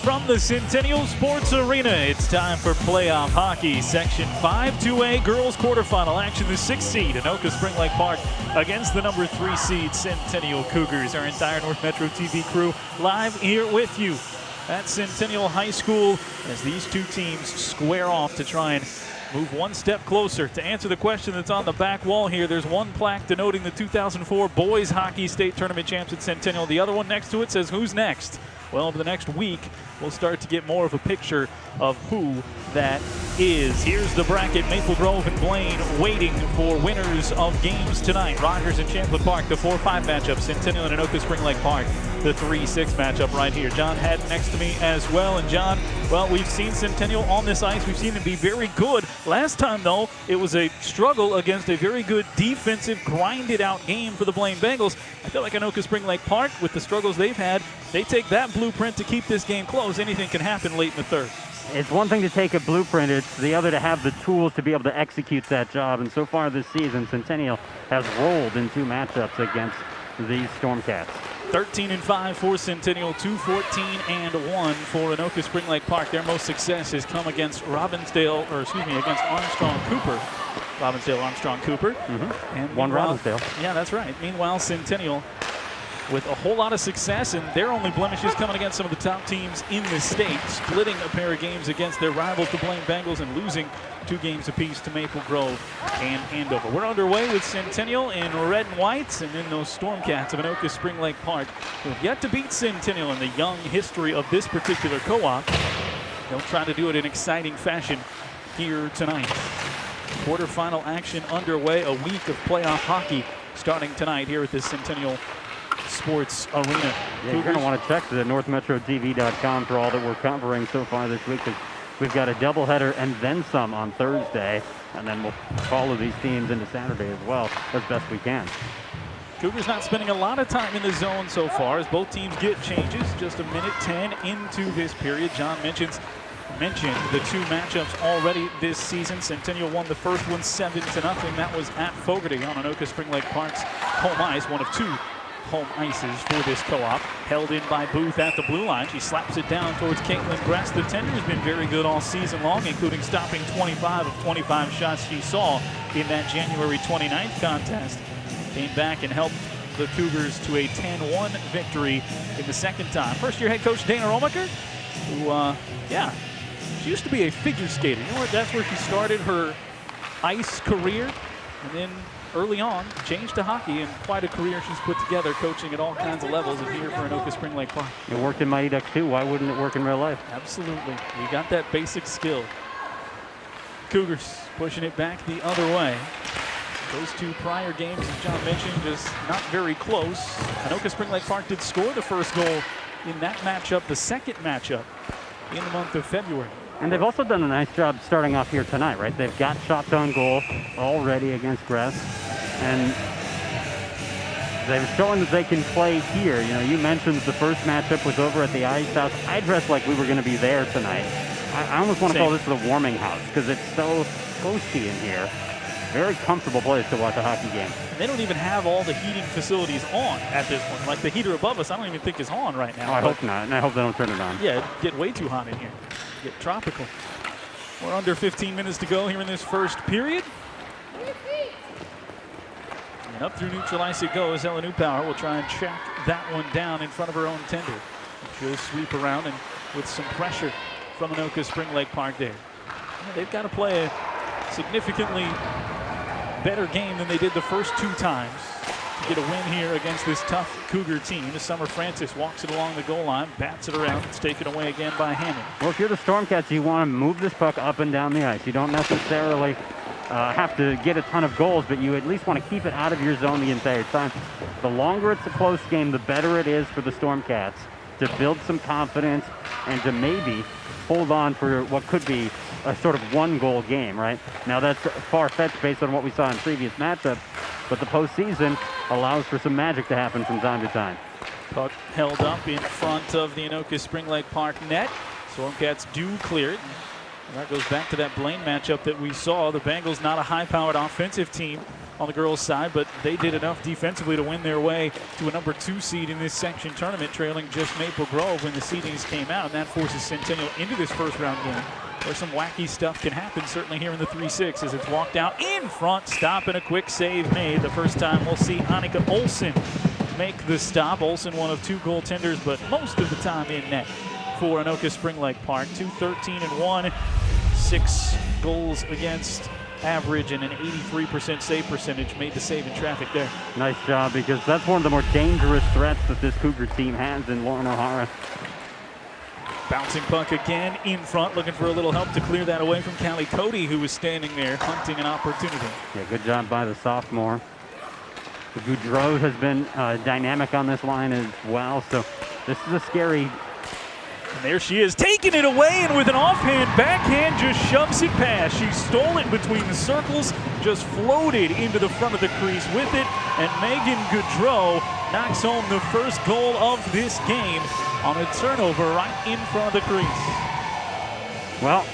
From the Centennial Sports Arena, it's time for playoff hockey. Section 5-2A girls quarterfinal action. The 6th seed, Anoka Spring Lake Park, against the number 3 seed, Centennial Cougars. Our entire North Metro TV crew live here with you at Centennial High School as these two teams square off to try and move one step closer. To answer the question that's on the back wall here, there's one plaque denoting the 2004 Boys Hockey State Tournament champs at Centennial. The other one next to it says, "Who's next?" Well, over the next week, we'll start to get more of a picture of who that is. Here's the bracket. Maple Grove and Blaine waiting for winners of games tonight. Rogers and Champlin Park, the 4-5 matchup. Centennial and Anoka Spring Lake Park, the 3-6 matchup right here. John Haddon next to me as well. And John, well, we've seen Centennial on this ice. We've seen them be very good. Last time, though, it was a struggle against a very good defensive, grinded-out game for the Blaine Bengals. I feel like Anoka Spring Lake Park, with the struggles they've had, they take that blueprint to keep this game close. Anything can happen late in the third. It's one thing to take a blueprint, it's the other to have the tools to be able to execute that job. And so far this season, Centennial has rolled in 2 matchups against these Stormcats. 13-5 for Centennial, 2-14-1 for Anoka Spring Lake Park. Their most success has come against against Armstrong Cooper. Armstrong Cooper. And one Robbinsdale. Yeah, that's right. Meanwhile, Centennial with a whole lot of success, and their only blemishes coming against some of the top teams in the state, splitting a pair of games against their rivals, the Blaine Bengals, and losing 2 games apiece to Maple Grove and Andover. We're underway with Centennial in red and whites, and then those Stormcats of Anoka Spring Lake Park, who have yet to beat Centennial in the young history of this particular co-op. They'll try to do it in exciting fashion here tonight. Quarterfinal action underway, a week of playoff hockey starting tonight here at the Centennial Sports Arena. Yeah, you're going to want to check the NorthMetroTV.com for all that we're covering so far this week, because we've got a doubleheader and then some on Thursday, and then we'll follow these teams into Saturday as well as best we can. Cougars not spending a lot of time in the zone so far as both teams get changes. Just a minute 10 into this period. John mentioned the 2 matchups already this season. Centennial won the first one 7-0. That was at Fogarty on Anoka Spring Lake Park's home ice, one of 2 home ices for this co-op. Held in by Booth at the blue line. She slaps it down towards Caitlin Gress. The tender has been very good all season long, including stopping 25 of 25 shots she saw in that January 29th contest. Came back and helped the Cougars to a 10-1 victory in the second time. First-year head coach Dana Romacher, who, she used to be a figure skater. You know what? That's where she started her ice career, and then early on, changed to hockey, and quite a career she's put together, coaching at all kinds of levels, and here for Anoka Spring Lake Park. It worked in Mighty Ducks too. Why wouldn't it work in real life? Absolutely. You got that basic skill. Cougars pushing it back the other way. Those 2 prior games, as John mentioned, just not very close. Anoka Spring Lake Park did score the first goal in that matchup, the second matchup in the month of February. And they've also done a nice job starting off here tonight, right? They've got shots on goal already against Gress, and they've shown that they can play here. You know, you mentioned the first matchup was over at the Ice House. I dressed like we were going to be there tonight. I almost want to call this the warming house because it's so toasty in here. Very comfortable place to watch a hockey game. And they don't even have all the heating facilities on at this point. Like the heater above us, I don't even think is on right now. Oh, I hope not, and I hope they don't turn it on. Yeah, it'd get way too hot in here. Get tropical. We're under 15 minutes to go here in this first period. And up through neutral ice it goes. Ella Newpower will try and check that one down in front of her own tender. She'll sweep around and with some pressure from Anoka Spring Lake Park there. Yeah, they've got to play a significantly better game than they did the first 2 times to get a win here against this tough Cougar team. Summer Francis walks it along the goal line, bats it around. It's taken away again by Hammond. Well, if you're the Stormcats, you want to move this puck up and down the ice. You don't necessarily have to get a ton of goals, but you at least want to keep it out of your zone the entire time. The longer it's a close game, the better it is for the Stormcats to build some confidence and to maybe hold on for what could be a sort of 1-goal game, right? Now that's far-fetched based on what we saw in previous matchups, but the postseason allows for some magic to happen from time to time. Puck held up in front of the Anoka Spring Lake Park net. Stormcats do clear it. And that goes back to that Blaine matchup that we saw. The Bengals not a high-powered offensive team. on the girls' side, but they did enough defensively to win their way to a number 2 seed in this section tournament, trailing just Maple Grove when the seedings came out, and that forces Centennial into this first round game, where some wacky stuff can happen, certainly here in the 3-6 as it's walked out in front, stop and a quick save made. The first time we'll see Anoka Olsen make the stop. Olsen, one of 2 goaltenders, but most of the time in net for Anoka Spring Lake Park. 2-13-1, 6 goals against average and an 83% save percentage. Made the save in traffic there. Nice job, because that's one of the more dangerous threats that this Cougar team has in Lauren O'Hara. Bouncing puck again in front, looking for a little help to clear that away from Callie Cody, who was standing there hunting an opportunity. Yeah, good job by the sophomore. Goudreau has been dynamic on this line as well, so this is a scary. And there she is, taking it away, and with an offhand backhand, just shoves it past. She stole it between the circles, just floated into the front of the crease with it, and Megan Goudreau knocks home the first goal of this game on a turnover right in front of the crease. Well,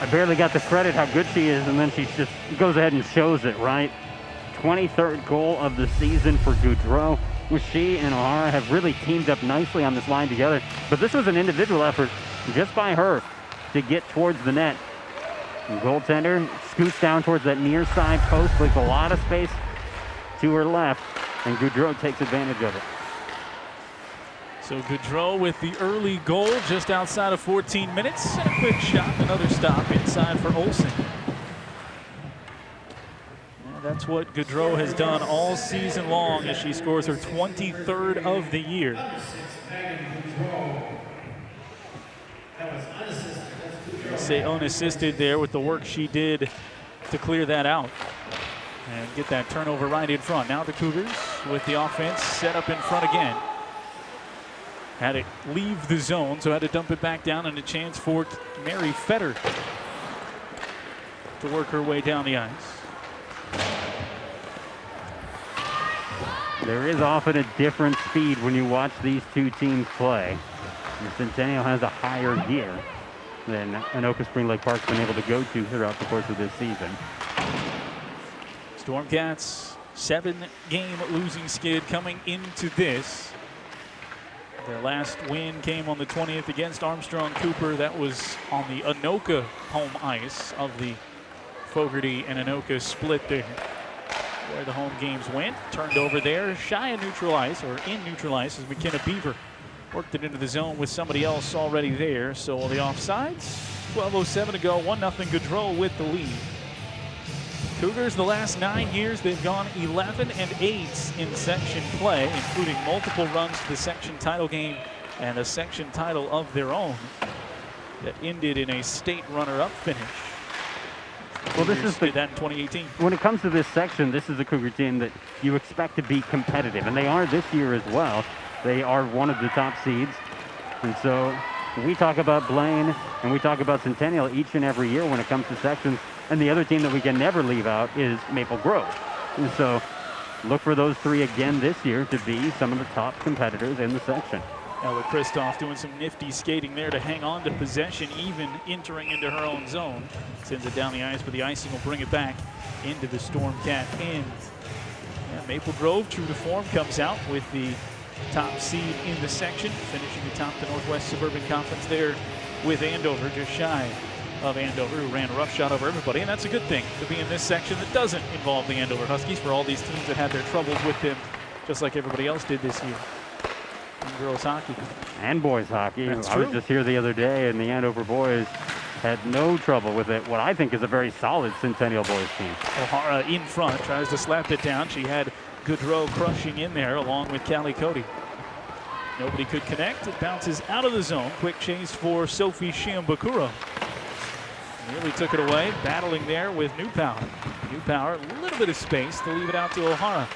I barely got the credit how good she is, and then she just goes ahead and shows it, right? 23rd goal of the season for Goudreau. She and O'Hara have really teamed up nicely on this line together, but this was an individual effort just by her to get towards the net. And goaltender scoots down towards that near side post, leaves a lot of space to her left, and Goudreau takes advantage of it. So Goudreau with the early goal just outside of 14 minutes, and a quick shot, another stop inside for Olsen. That's what Goudreau has done all season long as she scores her 23rd of the year. Say unassisted there with the work she did to clear that out and get that turnover right in front. Now the Cougars with the offense set up in front again. Had it leave the zone, so had to dump it back down, and a chance for Mary Fetter to work her way down the ice. There is often a different speed when you watch these two teams play. And Centennial has a higher gear than Anoka Spring Lake Park's been able to go to throughout the course of this season. Stormcats, 7-game losing skid coming into this. Their last win came on the 20th against Armstrong Cooper. That was on the Anoka home ice of the Fogarty and Anoka split there. Where the home games went, turned over there, shy of neutral ice, or in neutral ice, as McKenna Beaver worked it into the zone with somebody else already there. So all the offsides, 12:07 to go, 1-0 Goudreau with the lead. Cougars, the last 9 years, they've gone 11-8 in section play, including multiple runs to the section title game and a section title of their own that ended in a state runner-up finish. Well, this is did that in 2018. When it comes to this section, this is a Cougar team that you expect to be competitive, and they are this year as well. They are one of the top seeds, and so we talk about Blaine and we talk about Centennial each and every year when it comes to sections, and the other team that we can never leave out is Maple Grove. And so look for those three again this year to be some of the top competitors in the section. Ella Kristoff doing some nifty skating there to hang on to possession, even entering into her own zone. Sends it down the ice, but the icing will bring it back into the Stormcat end. Yeah, Maple Grove, true to form, comes out with the top seed in the section, finishing atop the Northwest Suburban Conference there with Andover, just shy of Andover, who ran roughshod over everybody. And that's a good thing to be in this section that doesn't involve the Andover Huskies, for all these teams that had their troubles with them, just like everybody else did this year. And girls hockey. And boys hockey. That's I true. was just here the other day, and the Andover boys had no trouble with it. What I think is a very solid Centennial boys team. O'Hara in front, tries to slap it down. She had Goudreau crushing in there along with Callie Cody. Nobody could connect. It bounces out of the zone. Quick chase for Sophie Shimbakuro. Nearly took it away, battling there with New Power. New Power, a little bit of space to leave it out to O'Hara.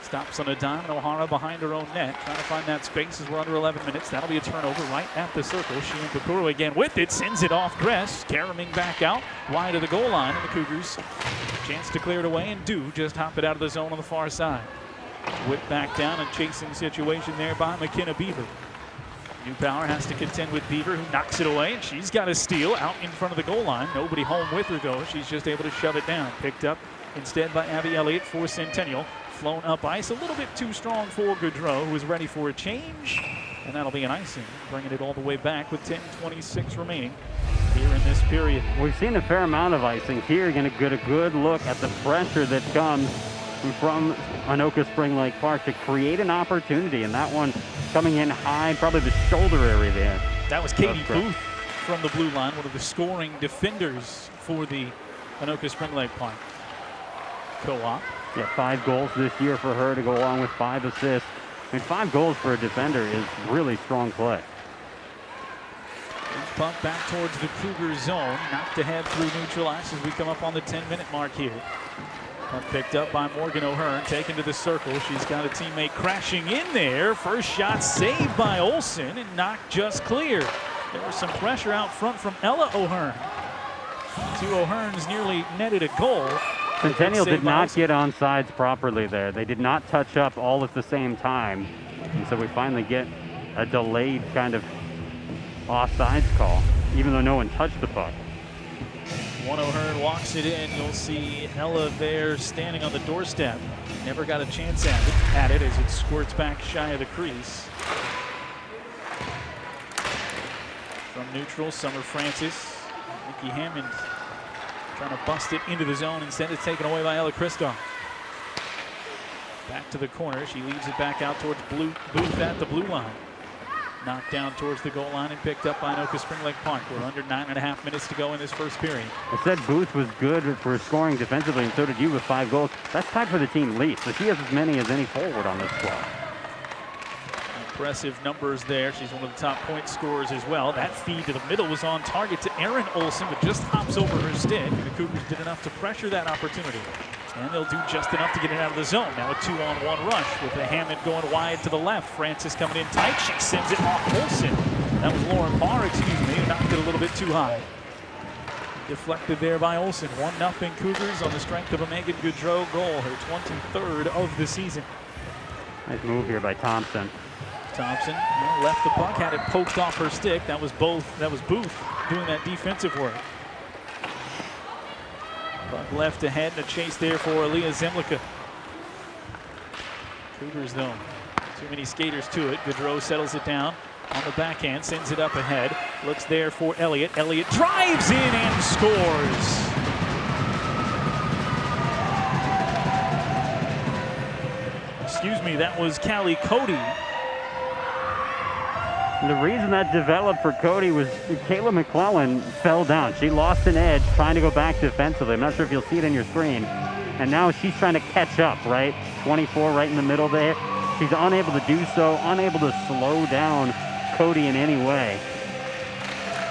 Stops on a dime, and O'Hara behind her own net, trying to find that space as we're under 11 minutes. That'll be a turnover right at the circle. Shimbakuro again with it, sends it off Gress, caroming back out, wide of the goal line, and the Cougars chance to clear it away, and do just hop it out of the zone on the far side. Whip back down, and chasing situation there by McKenna Beaver. New Power has to contend with Beaver, who knocks it away, and she's got a steal out in front of the goal line. Nobody home with her, though. She's just able to shove it down. Picked up instead by Abby Elliott for Centennial. Flown up ice, a little bit too strong for Gaudreau, who is ready for a change. And that'll be an icing, bringing it all the way back with 10:26 remaining here in this period. We've seen a fair amount of icing here. You're going to get a good look at the pressure that comes from Anoka Spring Lake Park to create an opportunity, and that one coming in high, probably the shoulder area there. That was Katie Booth from the blue line, one of the scoring defenders for the Anoka Spring Lake Park co-op. Yeah, 5 goals this year for her to go along with 5 assists. I mean, 5 goals for a defender is really strong play. Puck back towards the Cougar zone, knocked ahead through neutral ice as we come up on the 10-minute mark here. Puck picked up by Morgan O'Hearn, taken to the circle. She's got a teammate crashing in there. First shot saved by Olsen and knocked just clear. There was some pressure out front from Ella O'Hearn. 2 O'Hearns nearly netted a goal. Centennial did not get on sides properly there. They did not touch up all at the same time. And so we finally get a delayed kind of offsides call, even though no one touched the puck. One O'Hearn walks it in. You'll see Ella there standing on the doorstep. Never got a chance at it as it squirts back shy of the crease. From neutral, Summer Francis. Nikki Hammond trying to bust it into the zone. Instead, it's taken away by Ella Christoph. Back to the corner. She leaves it back out towards Booth at the blue line. Knocked down towards the goal line and picked up by Anoka Spring Lake Park. We're under 9.5 minutes to go in this first period. I said Booth was good for scoring defensively, and so did you with 5 goals. That's tied for the team lead, so she has as many as any forward on this squad. Impressive numbers there. She's one of the top point scorers as well. That feed to the middle was on target to Erin Olsen, but just hops over her stick. And the Cougars did enough to pressure that opportunity. And they'll do just enough to get it out of the zone. Now a 2-on-1 rush with a Hammond going wide to the left. Francis coming in tight. She sends it off Olsen. That was Lauren Barr, who knocked it a little bit too high. Deflected there by Olsen. 1-0 Cougars on the strength of a Megan Gaudreau goal, her 23rd of the season. Nice move here by Thompson. Thompson left the puck, had it poked off her stick. That was Booth doing that defensive work. Puck left ahead and a chase there for Aaliyah Zemlicka. Cougars though, too many skaters to it. Gaudreau settles it down on the backhand, sends it up ahead. Looks there for Elliott. Elliott drives in and scores. Excuse me, that was Callie Cody. And the reason that developed for Cody was Kayla McClellan fell down. She lost an edge trying to go back defensively. I'm not sure if you'll see it on your screen. And now she's trying to catch up, right? 24 right in the middle there. She's unable to do so, unable to slow down Cody in any way.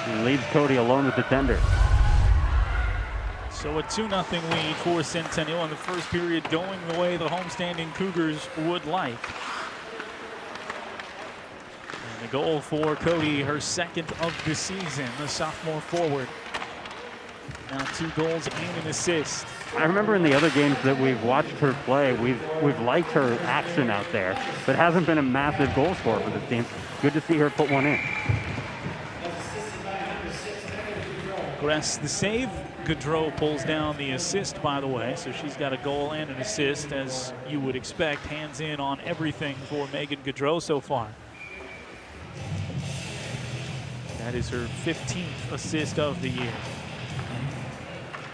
And leaves Cody alone with the tender. So a 2-0 lead for Centennial in the first period, going the way the homestanding Cougars would like. And the goal for Cody, her 2nd of the season, the sophomore forward. Now 2 goals and an assist. I remember in the other games that we've watched her play, we've liked her action out there, but hasn't been a massive goal scorer for this team. Good to see her put one in. Gress the save. Gaudreau pulls down the assist, by the way, so she's got a goal and an assist, as you would expect. Hands in on everything for Megan Gaudreau so far. That is her 15th assist of the year.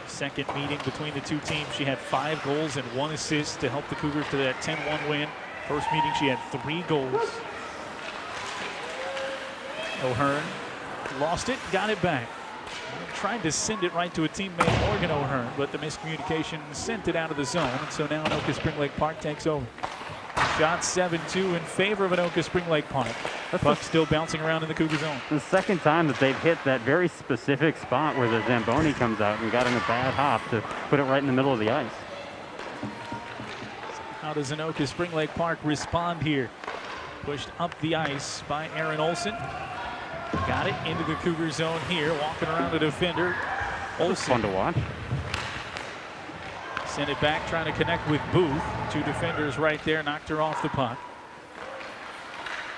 Second meeting between the two teams, she had 5 goals and 1 assist to help the Cougars to that 10-1 win. First meeting, she had 3 goals. O'Hearn lost it, got it back. Tried to send it right to a teammate, Morgan O'Hearn, but the miscommunication sent it out of the zone. And so now Anoka Spring Lake Park takes over. Shot 7-2 in favor of Anoka Spring Lake Park. Puck still bouncing around in the Cougar zone. The second time that they've hit that very specific spot where the Zamboni comes out and got in a bad hop to put it right in the middle of the ice. How does Anoka Spring Lake Park respond here? Pushed up the ice by Erin Olsen. Got it into the Cougar zone here, walking around the defender. Olsen. Fun to watch. Sent it back, trying to connect with Booth. 2 defenders right there, knocked her off the puck.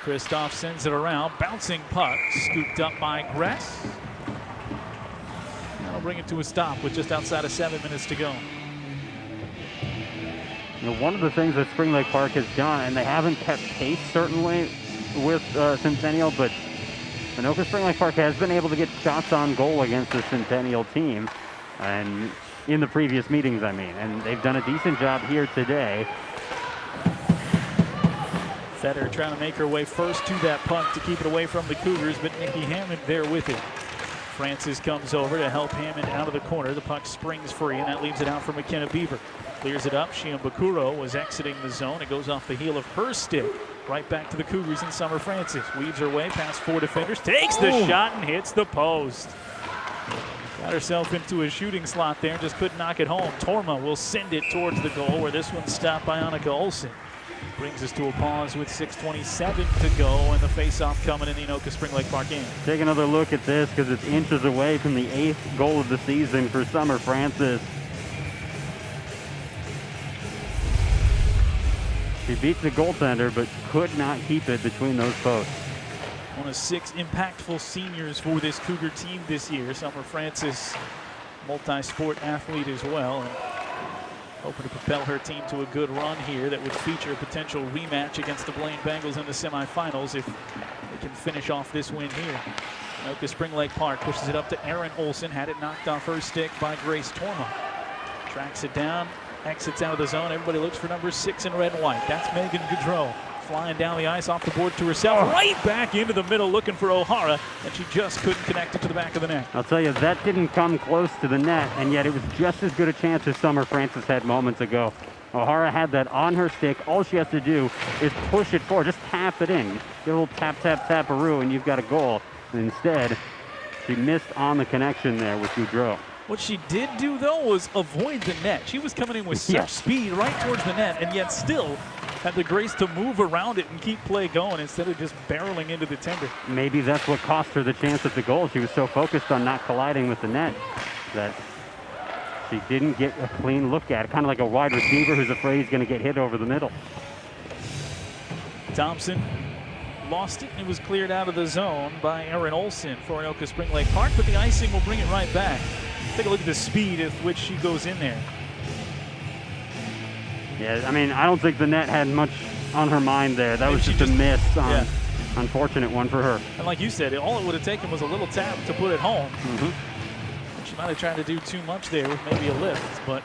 Christoph sends it around, bouncing puck, scooped up by Gress. That'll bring it to a stop with just outside of 7 minutes to go. You know, one of the things that Spring Lake Park has done, and they haven't kept pace certainly with Centennial, but Anoka Spring Lake Park has been able to get shots on goal against the Centennial team, and in the previous meetings, I mean, and they've done a decent job here today. Fetter trying to make her way first to that puck to keep it away from the Cougars, but Nikki Hammond there with it. Francis comes over to help Hammond out of the corner. The puck springs free, and that leaves it out for McKenna Beaver. Clears it up. Shimbakuro was exiting the zone. It goes off the heel of her stick. Right back to the Cougars and Summer Francis. Weaves her way past 4 defenders. Takes the shot and hits the post. Got herself into a shooting slot there and just couldn't knock it home. Torma will send it towards the goal, where this one's stopped by Anoka Olsen. Brings us to a pause with 6:27 to go, and the face-off coming in the Anoka Spring Lake Park game. Take another look at this, because it's inches away from the 8th goal of the season for Summer Francis. She beats the goaltender, but could not keep it between those posts. One of 6 impactful seniors for this Cougar team this year. Summer Francis, multi-sport athlete as well, and hoping to propel her team to a good run here that would feature a potential rematch against the Blaine Bengals in the semifinals if they can finish off this win here. Anoka Spring Lake Park pushes it up to Erin Olsen. Had it knocked off her stick by Grace Torma. Tracks it down, exits out of the zone. Everybody looks for number 6 in red and white. That's Megan Gaudreau. Flying down the ice off the board to herself, right back into the middle looking for O'Hara, and she just couldn't connect it to the back of the net. I'll tell you, that didn't come close to the net, and yet it was just as good a chance as Summer Francis had moments ago. O'Hara had that on her stick. All she has to do is push it forward, just tap it in. Get a little tap, tap, tap-a-roo, and you've got a goal. And instead, she missed on the connection there with Gaudreau. What she did do, though, was avoid the net. She was coming in with such speed right towards the net, and yet still had the grace to move around it and keep play going instead of just barreling into the tender. Maybe that's what cost her the chance at the goal. She was so focused on not colliding with the net that she didn't get a clean look at it. Kind of like a wide receiver who's afraid he's going to get hit over the middle. Thompson lost it, and it was cleared out of the zone by Erin Olsen for Anoka Spring Lake Park, but the icing will bring it right back. Take a look at the speed at which she goes in there. Yeah, I mean, I don't think the net had much on her mind there. That was just a miss. Unfortunate one for her. And like you said, all it would have taken was a little tap to put it home. She might have tried to do too much there with maybe a lift, but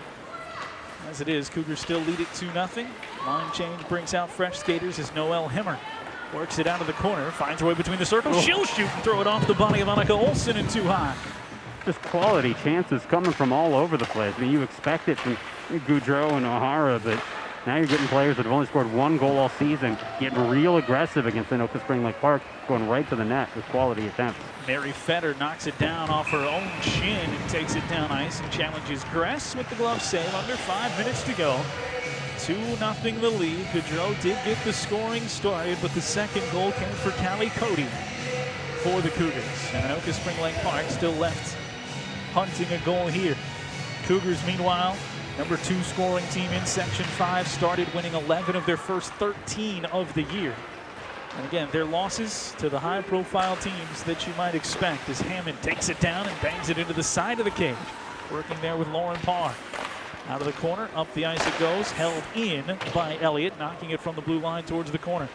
as it is, Cougars still lead it 2-0. Line change brings out fresh skaters as Noelle Himmer works it out of the corner, finds her way between the circles. She'll shoot and throw it off the body of Anoka Olsen and too high. Just quality chances coming from all over the place. I mean, you expect it from Gaudreau and O'Hara, but now you're getting players that have only scored 1 goal all season, getting real aggressive against Anoka Spring Lake Park, going right to the net with quality attempts. Mary Fetter knocks it down off her own shin and takes it down ice and challenges Gress with the glove save. Under 5 minutes to go. 2-0 the lead. Gaudreau did get the scoring started, but the second goal came for Callie Cody for the Cougars. And Anoka Spring Lake Park still left hunting a goal here. Cougars, meanwhile, number 2 scoring team in Section 5, started winning 11 of their first 13 of the year. And again, their losses to the high-profile teams that you might expect as Hammond takes it down and bangs it into the side of the cage. Working there with Lauren Parr. Out of the corner, up the ice it goes, held in by Elliott, knocking it from the blue line towards the corner.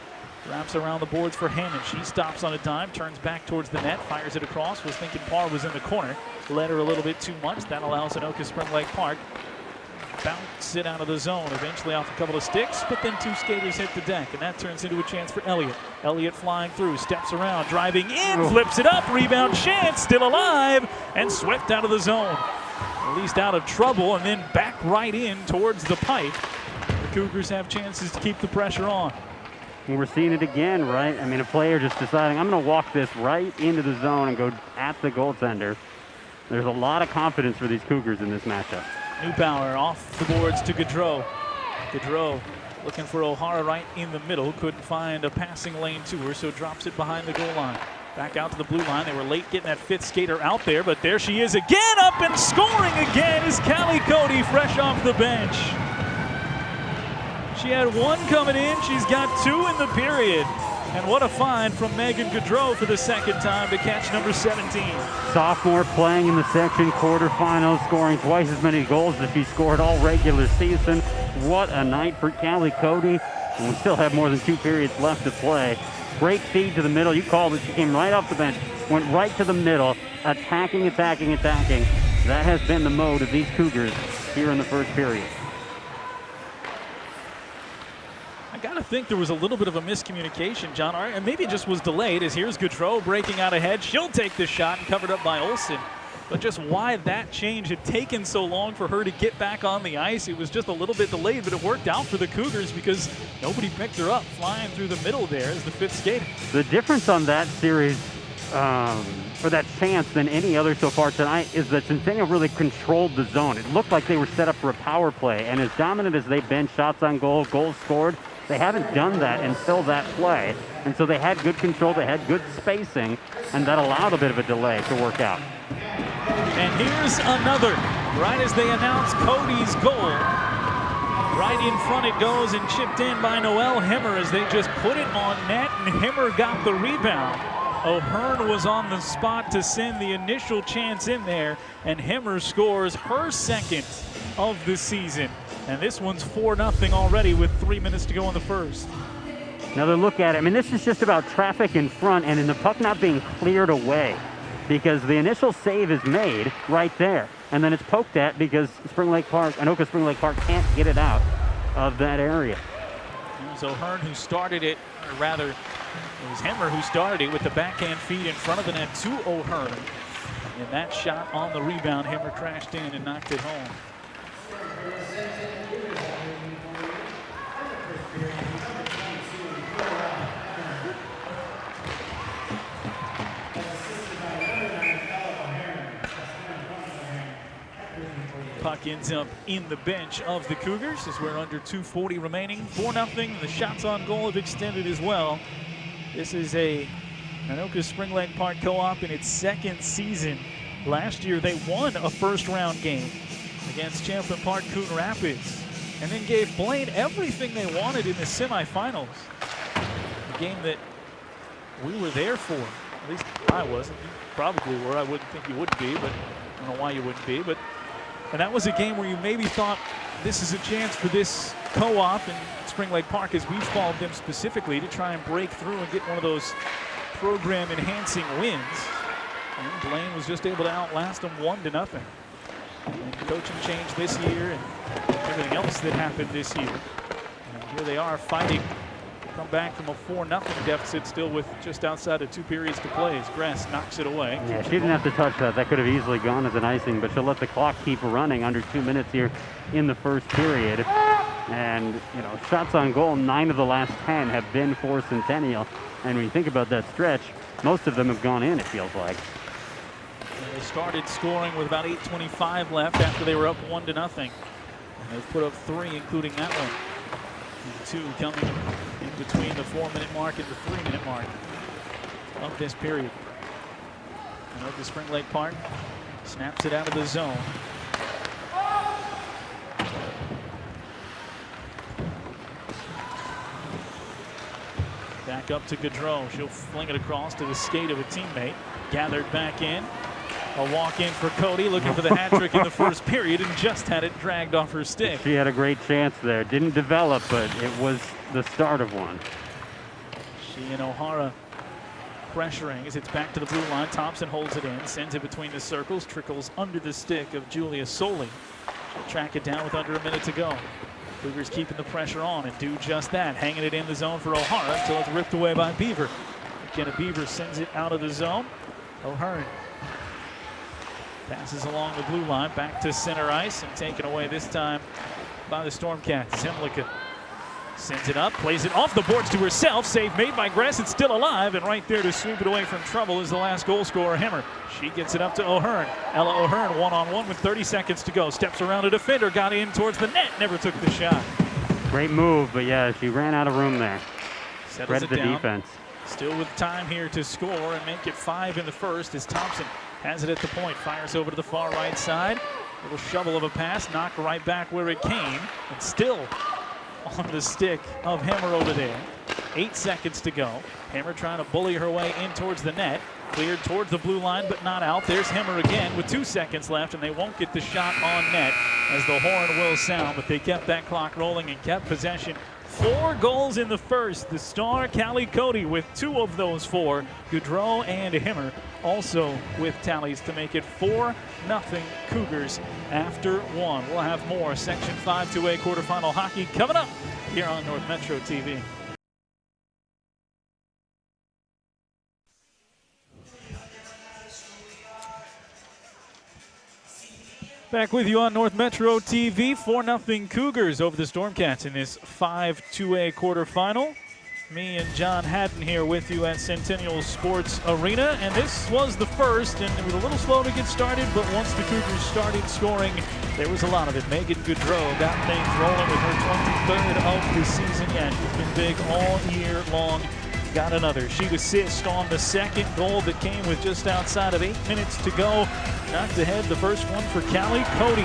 Wraps around the boards for Hammond. She stops on a dime, turns back towards the net, fires it across. Was thinking Parr was in the corner. Led her a little bit too much. That allows Anoka Spring Lake Park bounce it out of the zone, eventually off a couple of sticks, but then 2 skaters hit the deck, and that turns into a chance for Elliott. Elliott flying through, steps around, driving in, flips it up, rebound chance, still alive, and swept out of the zone. At least out of trouble, and then back right in towards the pipe. The Cougars have chances to keep the pressure on. And we're seeing it again, right? I mean, a player just deciding, I'm going to walk this right into the zone and go at the goaltender. There's a lot of confidence for these Cougars in this matchup. Neubauer off the boards to Gaudreau. Gaudreau looking for O'Hara right in the middle. Couldn't find a passing lane to her, so drops it behind the goal line. Back out to the blue line. They were late getting that 5th skater out there, but there she is again, up and scoring again is Callie Cody, fresh off the bench. She had 1 coming in. She's got 2 in the period. And what a find from Megan Gaudreau for the second time to catch number 17. Sophomore playing in the section quarterfinals, scoring twice as many goals as she scored all regular season. What a night for Callie Cody. And we still have more than 2 periods left to play. Great feed to the middle. You called it. She came right off the bench, went right to the middle, attacking. That has been the mode of these Cougars here in the first period. I gotta think there was a little bit of a miscommunication, John, and maybe it just was delayed, as here's Gaudreau breaking out ahead. She'll take the shot and covered up by Olsen. But just why that change had taken so long for her to get back on the ice, it was just a little bit delayed, but it worked out for the Cougars because nobody picked her up flying through the middle there as the 5th skater. The difference on that series for that chance than any other so far tonight is that Centennial really controlled the zone. It looked like they were set up for a power play, and as dominant as they've been, shots on goal, goals scored, they haven't done that until that play. And so they had good control, they had good spacing, and that allowed a bit of a delay to work out. And here's another, right as they announce Cody's goal. Right in front it goes and chipped in by Noelle Hemmer as they just put it on net, and Hemmer got the rebound. O'Hearn was on the spot to send the initial chance in there, and Hemmer scores her 2nd of the season. And this one's 4-0 already with 3 minutes to go in the first. Another look at it. I mean, this is just about traffic in front and in the puck not being cleared away, because the initial save is made right there, and then it's poked at because Anoka Spring Lake Park can't get it out of that area. It was O'Hearn who started it, or rather, it was Hemmer who started it with the backhand feed in front of the net to O'Hearn. And that shot on the rebound, Hemmer crashed in and knocked it home. Puck ends up in the bench of the Cougars as we're under 2:40 remaining. 4-0. The shots on goal have extended as well. This is a Anoka Spring Lake Park co-op in its 2nd season. Last year they won a first-round game against Champlain Park Coon Rapids and then gave Blaine everything they wanted in the semifinals. A game that we were there for. At least I wasn't. You probably were. I wouldn't think you would be, but I don't know why you wouldn't be. And that was a game where you maybe thought this is a chance for this co-op in Spring Lake Park, as we've followed them specifically, to try and break through and get one of those program-enhancing wins. And Blaine was just able to outlast them 1-0. And coaching change this year and everything else that happened this year. And here they are fighting to come back from a 4-0 deficit, still with just outside of 2 periods to play as Gress knocks it away. Yeah, she didn't have to touch that. That could have easily gone as an icing, but she'll let the clock keep running under 2 minutes here in the first period. And, you know, shots on goal, 9 of the last 10 have been for Centennial. And when you think about that stretch, most of them have gone in, it feels like. They started scoring with about 8:25 left after they were up 1-0. And they've put up 3, including that one. And 2 coming in between the 4-minute mark and the 3-minute mark of this period. Anoka Spring Lake Park snaps it out of the zone. Back up to Gaudreau. She'll fling it across to the skate of a teammate. Gathered back in. A walk in for Cody, looking for the hat trick in the first period, and just had it dragged off her stick. She had a great chance there. Didn't develop, but it was the start of one. She and O'Hara pressuring as it's back to the blue line. Thompson holds it in, sends it between the circles, trickles under the stick of Julia Soli. She'll track it down with under a minute to go. Cougars keeping the pressure on and do just that, hanging it in the zone for O'Hara until it's ripped away by Beaver. McKenna Beaver sends it out of the zone. O'Hearn passes along the blue line, back to center ice, and taken away this time by the Stormcats. Zemlicka sends it up, plays it off the boards to herself. Save made by Gress. It's still alive, and right there to sweep it away from trouble is the last goal scorer, Hemmer. She gets it up to O'Hearn. Ella O'Hearn one-on-one with 30 seconds to go. Steps around a defender, got in towards the net, never took the shot. Great move, but yeah, she ran out of room there. Settles it the down. defense. Still with time here to score and make it 5 in the first as Thompson has it at the point, fires over to the far right side. Little shovel of a pass, knocked right back where it came, and still on the stick of Hemmer over there. 8 seconds to go. Hemmer trying to bully her way in towards the net. Cleared towards the blue line, but not out. There's Hemmer again with 2 seconds left, and they won't get the shot on net. as the horn will sound, but they kept that clock rolling and kept possession. 4 goals in the first. The star, Callie Cody, with 2 of those 4. Goudreau and Himmer also with tallies to make it 4-0 Cougars after 1. We'll have more Section 5 2A quarterfinal hockey coming up here on North Metro TV. Back with you on North Metro TV. 4-0 Cougars over the Stormcats in this 5-2A quarterfinal. Me and John Haddon here with you at Centennial Sports Arena. And this was the first, and it was a little slow to get started, but once the Cougars started scoring, there was a lot of it. Megan Goudreau got things rolling with her 23rd of the season. Yeah, she's been big all year long. Got another. She assists on the second goal that came with just outside of 8 minutes to go. Knocked ahead the first one for Callie Cody.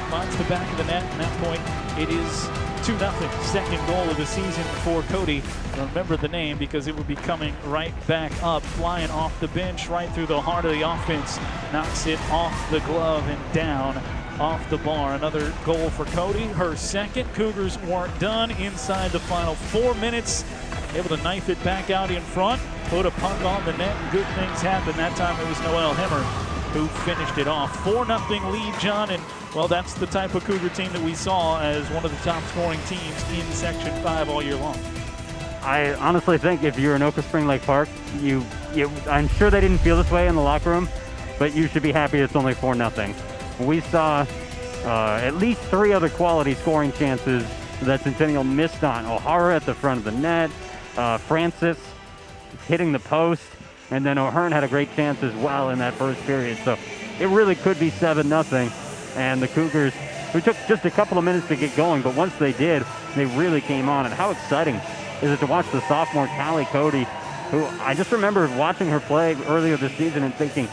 Finds the back of the net. At that point, it is 2-0. Second goal of the season for Cody. Remember the name because it will be coming right back up. Flying off the bench right through the heart of the offense. Knocks it off the glove and down off the bar. Another goal for Cody. Her second. Cougars weren't done inside the final 4 minutes. Able to knife it back out in front, put a puck on the net, and good things happen. That time it was Noelle Himmer who finished it off. 4-0 lead, John, and well, that's the type of Cougar team that we saw as one of the top scoring teams in Section 5 all year long. I honestly think if you're Anoka Spring Lake Park, I'm sure they didn't feel this way in the locker room, but you should be happy it's only 4-0. We saw at least 3 other quality scoring chances that Centennial missed on. O'Hara at the front of the net, Francis hitting the post, and then O'Hearn had a great chance as well in that first period. So it really could be 7-0. And the Cougars, who took just a couple of minutes to get going, but once they did, they really came on. And how exciting is it to watch the sophomore Callie Cody, who I just remember watching her play earlier this season and thinking,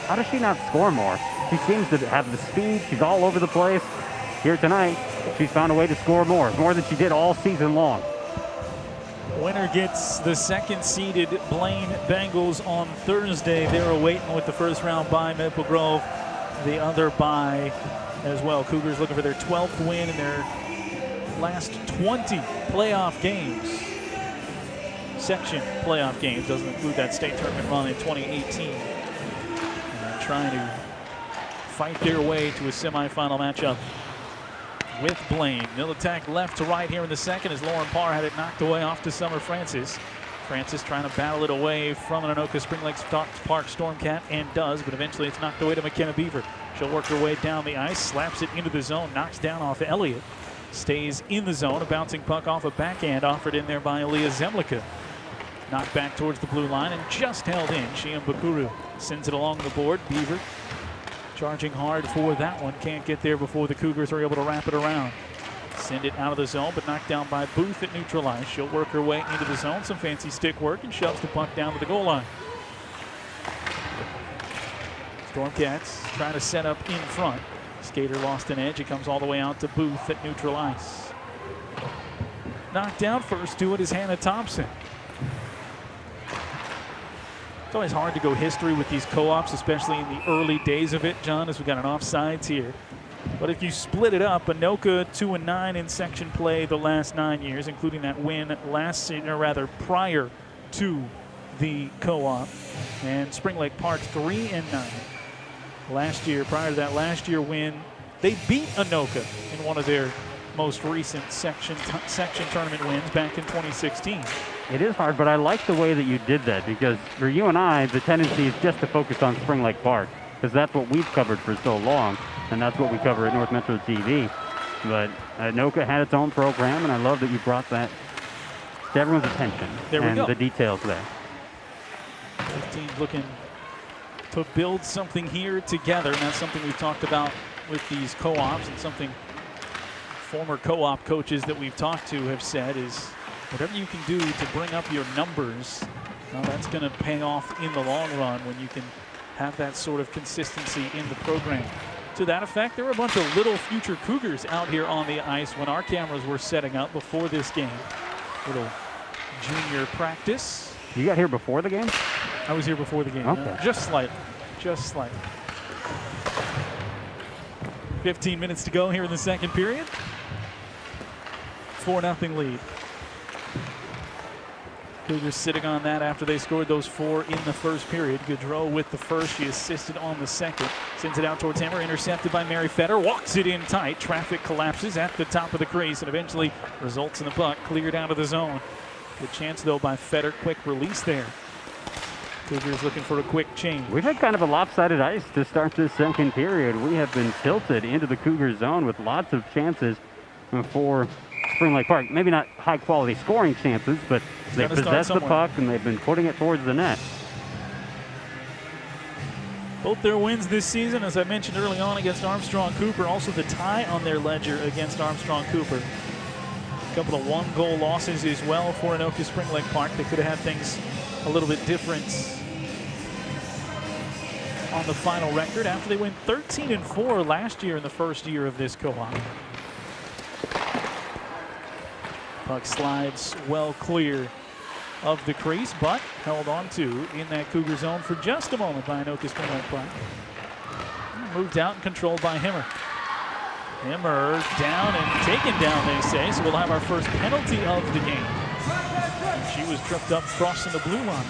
how does she not score more? She seems to have the speed. She's all over the place. Here tonight, she's found a way to score more than she did all season long. Winner gets the second-seeded Blaine Bengals on Thursday. They're awaiting with the first round bye. Maple Grove, the other bye as well. Cougars looking for their 12th win in their last 20 playoff games. Section playoff games, doesn't include that state tournament run in 2018. And trying to fight their way to a semifinal matchup with Blaine. They'll attack left to right here in the second as Lauren Parr had it knocked away off to Summer Francis. Francis trying to battle it away from an Anoka Spring Lake Park Stormcat, and does, but eventually it's knocked away to McKenna Beaver. She'll work her way down the ice, slaps it into the zone, knocks down off Elliott. Stays in the zone, a bouncing puck off a backhand offered in there by Aaliyah Zemlicka. Knocked back towards the blue line and just held in. Shiam Bakuru sends it along the board. Beaver charging hard for that one. Can't get there before the Cougars are able to wrap it around. Send it out of the zone, but knocked down by Booth at neutral ice. She'll work her way into the zone. Some fancy stick work and shoves the puck down to the goal line. Stormcats trying to set up in front. Skater lost an edge. It comes all the way out to Booth at neutral ice. Knocked down first to it is Hannah Thompson. It's always hard to go history with these co-ops, especially in the early days of it, John, as we got an offsides here. But if you split it up, Anoka 2-9 in section play the last 9 years, including that win last season, or rather prior to the co-op. And Spring Lake Park 3-9 last year. Prior to that last year win, they beat Anoka in one of their most recent section tournament wins back in 2016. It is hard, but I like the way that you did that, because for you and I, the tendency is just to focus on Spring Lake Park, because that's what we've covered for so long, and that's what we cover at North Metro TV. But Anoka had its own program, and I love that you brought that to everyone's attention. There we go. The details there. Both teams looking to build something here together, and that's something we've talked about with these co-ops, and something former co-op coaches that we've talked to have said is whatever you can do to bring up your numbers, well, that's going to pay off in the long run when you can have that sort of consistency in the program. To that effect, there were a bunch of little future Cougars out here on the ice when our cameras were setting up before this game. Little junior practice. You got here before the game? I was here before the game. Okay. Just slightly. Just slightly. 15 minutes to go here in the second period. 4-0 lead. Cougars sitting on that after they scored those 4 in the first period. Gaudreau with the first. She assisted on the second. Sends it out towards Hammer. Intercepted by Mary Fetter. Walks it in tight. Traffic collapses at the top of the crease and eventually results in the puck cleared out of the zone. Good chance, though, by Fetter. Quick release there. Cougars looking for a quick change. We've had kind of a lopsided ice to start this second period. We have been tilted into the Cougar zone with lots of chances for Spring Lake Park. Maybe not high-quality scoring chances, but they possess the puck and they've been putting it towards the net. Both their wins this season, as I mentioned early on, against Armstrong Cooper. Also the tie on their ledger against Armstrong Cooper. A couple of one-goal losses as well for Anoka Spring Lake Park. They could have had things a little bit different on the final record after they went 13-4 last year in the first year of this co-op. Puck slides well clear of the crease, but held on to in that Cougar zone for just a moment by Anoka Spring Lake Park. Moved out and controlled by Himmer. Himmer down and taken down, they say, so we'll have our first penalty of the game. She was tripped up crossing the blue line.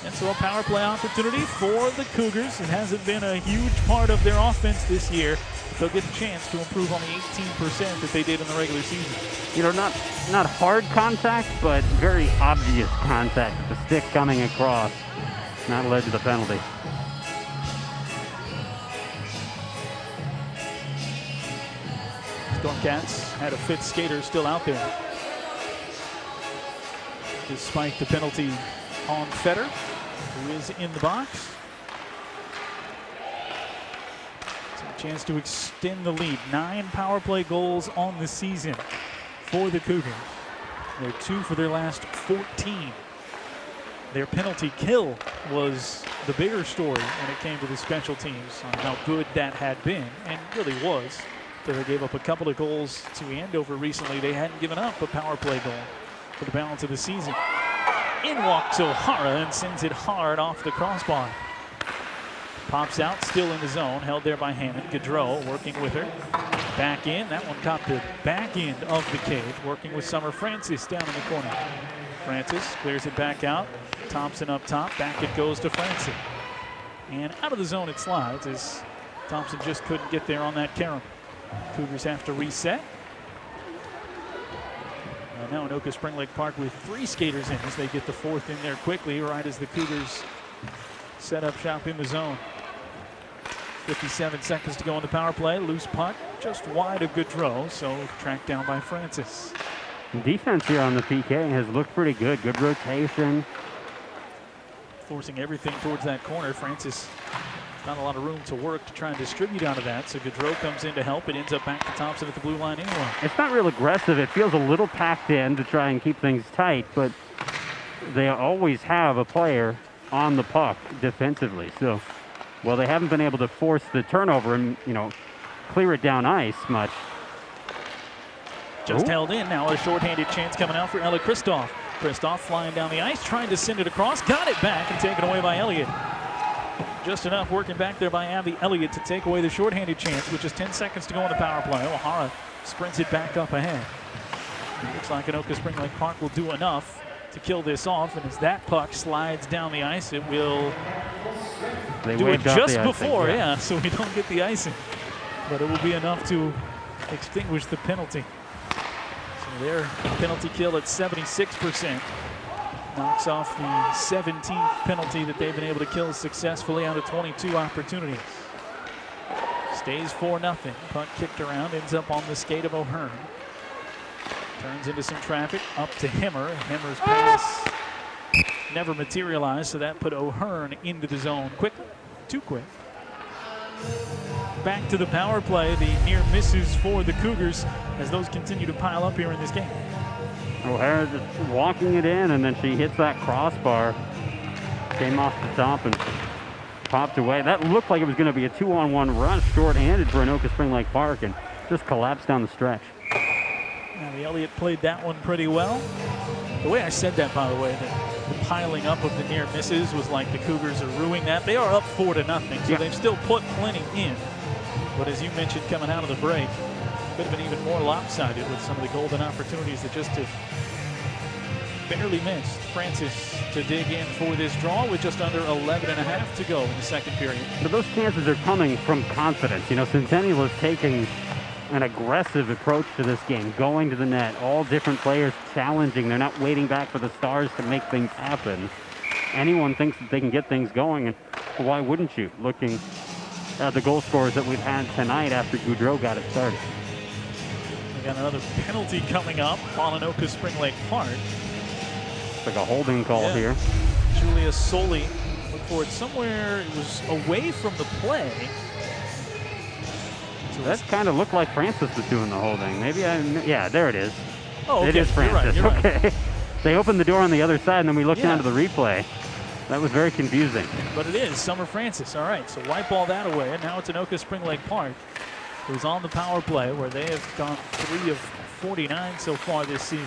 And so a power play opportunity for the Cougars. It hasn't been a huge part of their offense this year. They'll get a chance to improve on the 18% that they did in the regular season. You know, not hard contact, but very obvious contact with the stick coming across. Not led to the penalty. Stormcats had a fifth skater still out there, despite the penalty on Fetter, who is in the box. Chance to extend the lead. 9 power play goals on the season for the Cougars. They're 2 for their last 14. Their penalty kill was the bigger story when it came to the special teams on how good that had been, and really was. They gave up a couple of goals to Andover recently. They hadn't given up a power play goal for the balance of the season. In walks O'Hara and sends it hard off the crossbar. Pops out, still in the zone, held there by Hammond. Gaudreau working with her. Back in, that one caught the back end of the cage, working with Summer Francis down in the corner. Francis clears it back out. Thompson up top, back it goes to Francis. And out of the zone it slides as Thompson just couldn't get there on that carom. Cougars have to reset. And now Anoka Spring Lake Park with 3 skaters in as they get the 4th in there quickly, right as the Cougars set up shop in the zone. 57 seconds to go on the power play. Loose puck just wide of Gaudreau, so tracked down by Francis. Defense here on the PK has looked pretty good. Good rotation. Forcing everything towards that corner. Francis not a lot of room to work to try and distribute out of that, so Gaudreau comes in to help. It ends up back to Thompson at the blue line anyway. It's not real aggressive. It feels a little packed in to try and keep things tight, but they always have a player on the puck defensively. So, well, they haven't been able to force the turnover and, you know, clear it down ice much. Just held in. Now a shorthanded chance coming out for Ella Kristoff. Kristoff flying down the ice, trying to send it across. Got it back and taken away by Elliott. Just enough working back there by Abby Elliott to take away the shorthanded chance, which is 10 seconds to go on the power play. O'Hara sprints it back up ahead. It looks like Anoka Spring Lake Park will do enough to kill this off, and as that puck slides down the ice, it will do it just before, yeah, so we don't get the icing. But it will be enough to extinguish the penalty. So their penalty kill at 76%. Knocks off the 17th penalty that they've been able to kill successfully out of 22 opportunities. Stays 4-0. Puck kicked around, ends up on the skate of O'Hearn. Turns into some traffic, up to Himmer. Himmer's pass never materialized, so that put O'Hearn into the zone quickly. Too quick. Back to the power play. The near misses for the Cougars as those continue to pile up here in this game. O'Hara just walking it in, and then she hits that crossbar. Came off the top and popped away. That looked like it was going to be a 2-on-1 rush, short-handed for Anoka Spring Lake Park, and just collapsed down the stretch. Now, the Elliott played that one pretty well. The way I said that, by the way, the piling up of the near misses was like the Cougars are ruining that. They are up 4-0, so they've still put plenty in. But as you mentioned coming out of the break, could have been even more lopsided with some of the golden opportunities that just barely missed. Francis to dig in for this draw with just under 11 and a half to go in the second period. But those chances are coming from confidence. You know, Centennial is taking an aggressive approach to this game, going to the net, all different players challenging. They're not waiting back for the stars to make things happen. Anyone thinks that they can get things going, and why wouldn't you? Looking at the goal scorers that we've had tonight after Goudreau got it started. We got another penalty coming up on Anoka Spring Lake Park. It's like a holding call here. Julia Soli looked for it somewhere. It was away from the play. So that kind of looked like Francis was doing the holding. Maybe yeah, there it is. Oh, okay. It is Francis. You're right. Okay. They opened the door on the other side, and then we looked down to the replay. That was very confusing. But it is Summer Francis. All right, so wipe all that away. And now it's Anoka Spring Lake Park, who's on the power play, where they have gone 3 of 49 so far this season.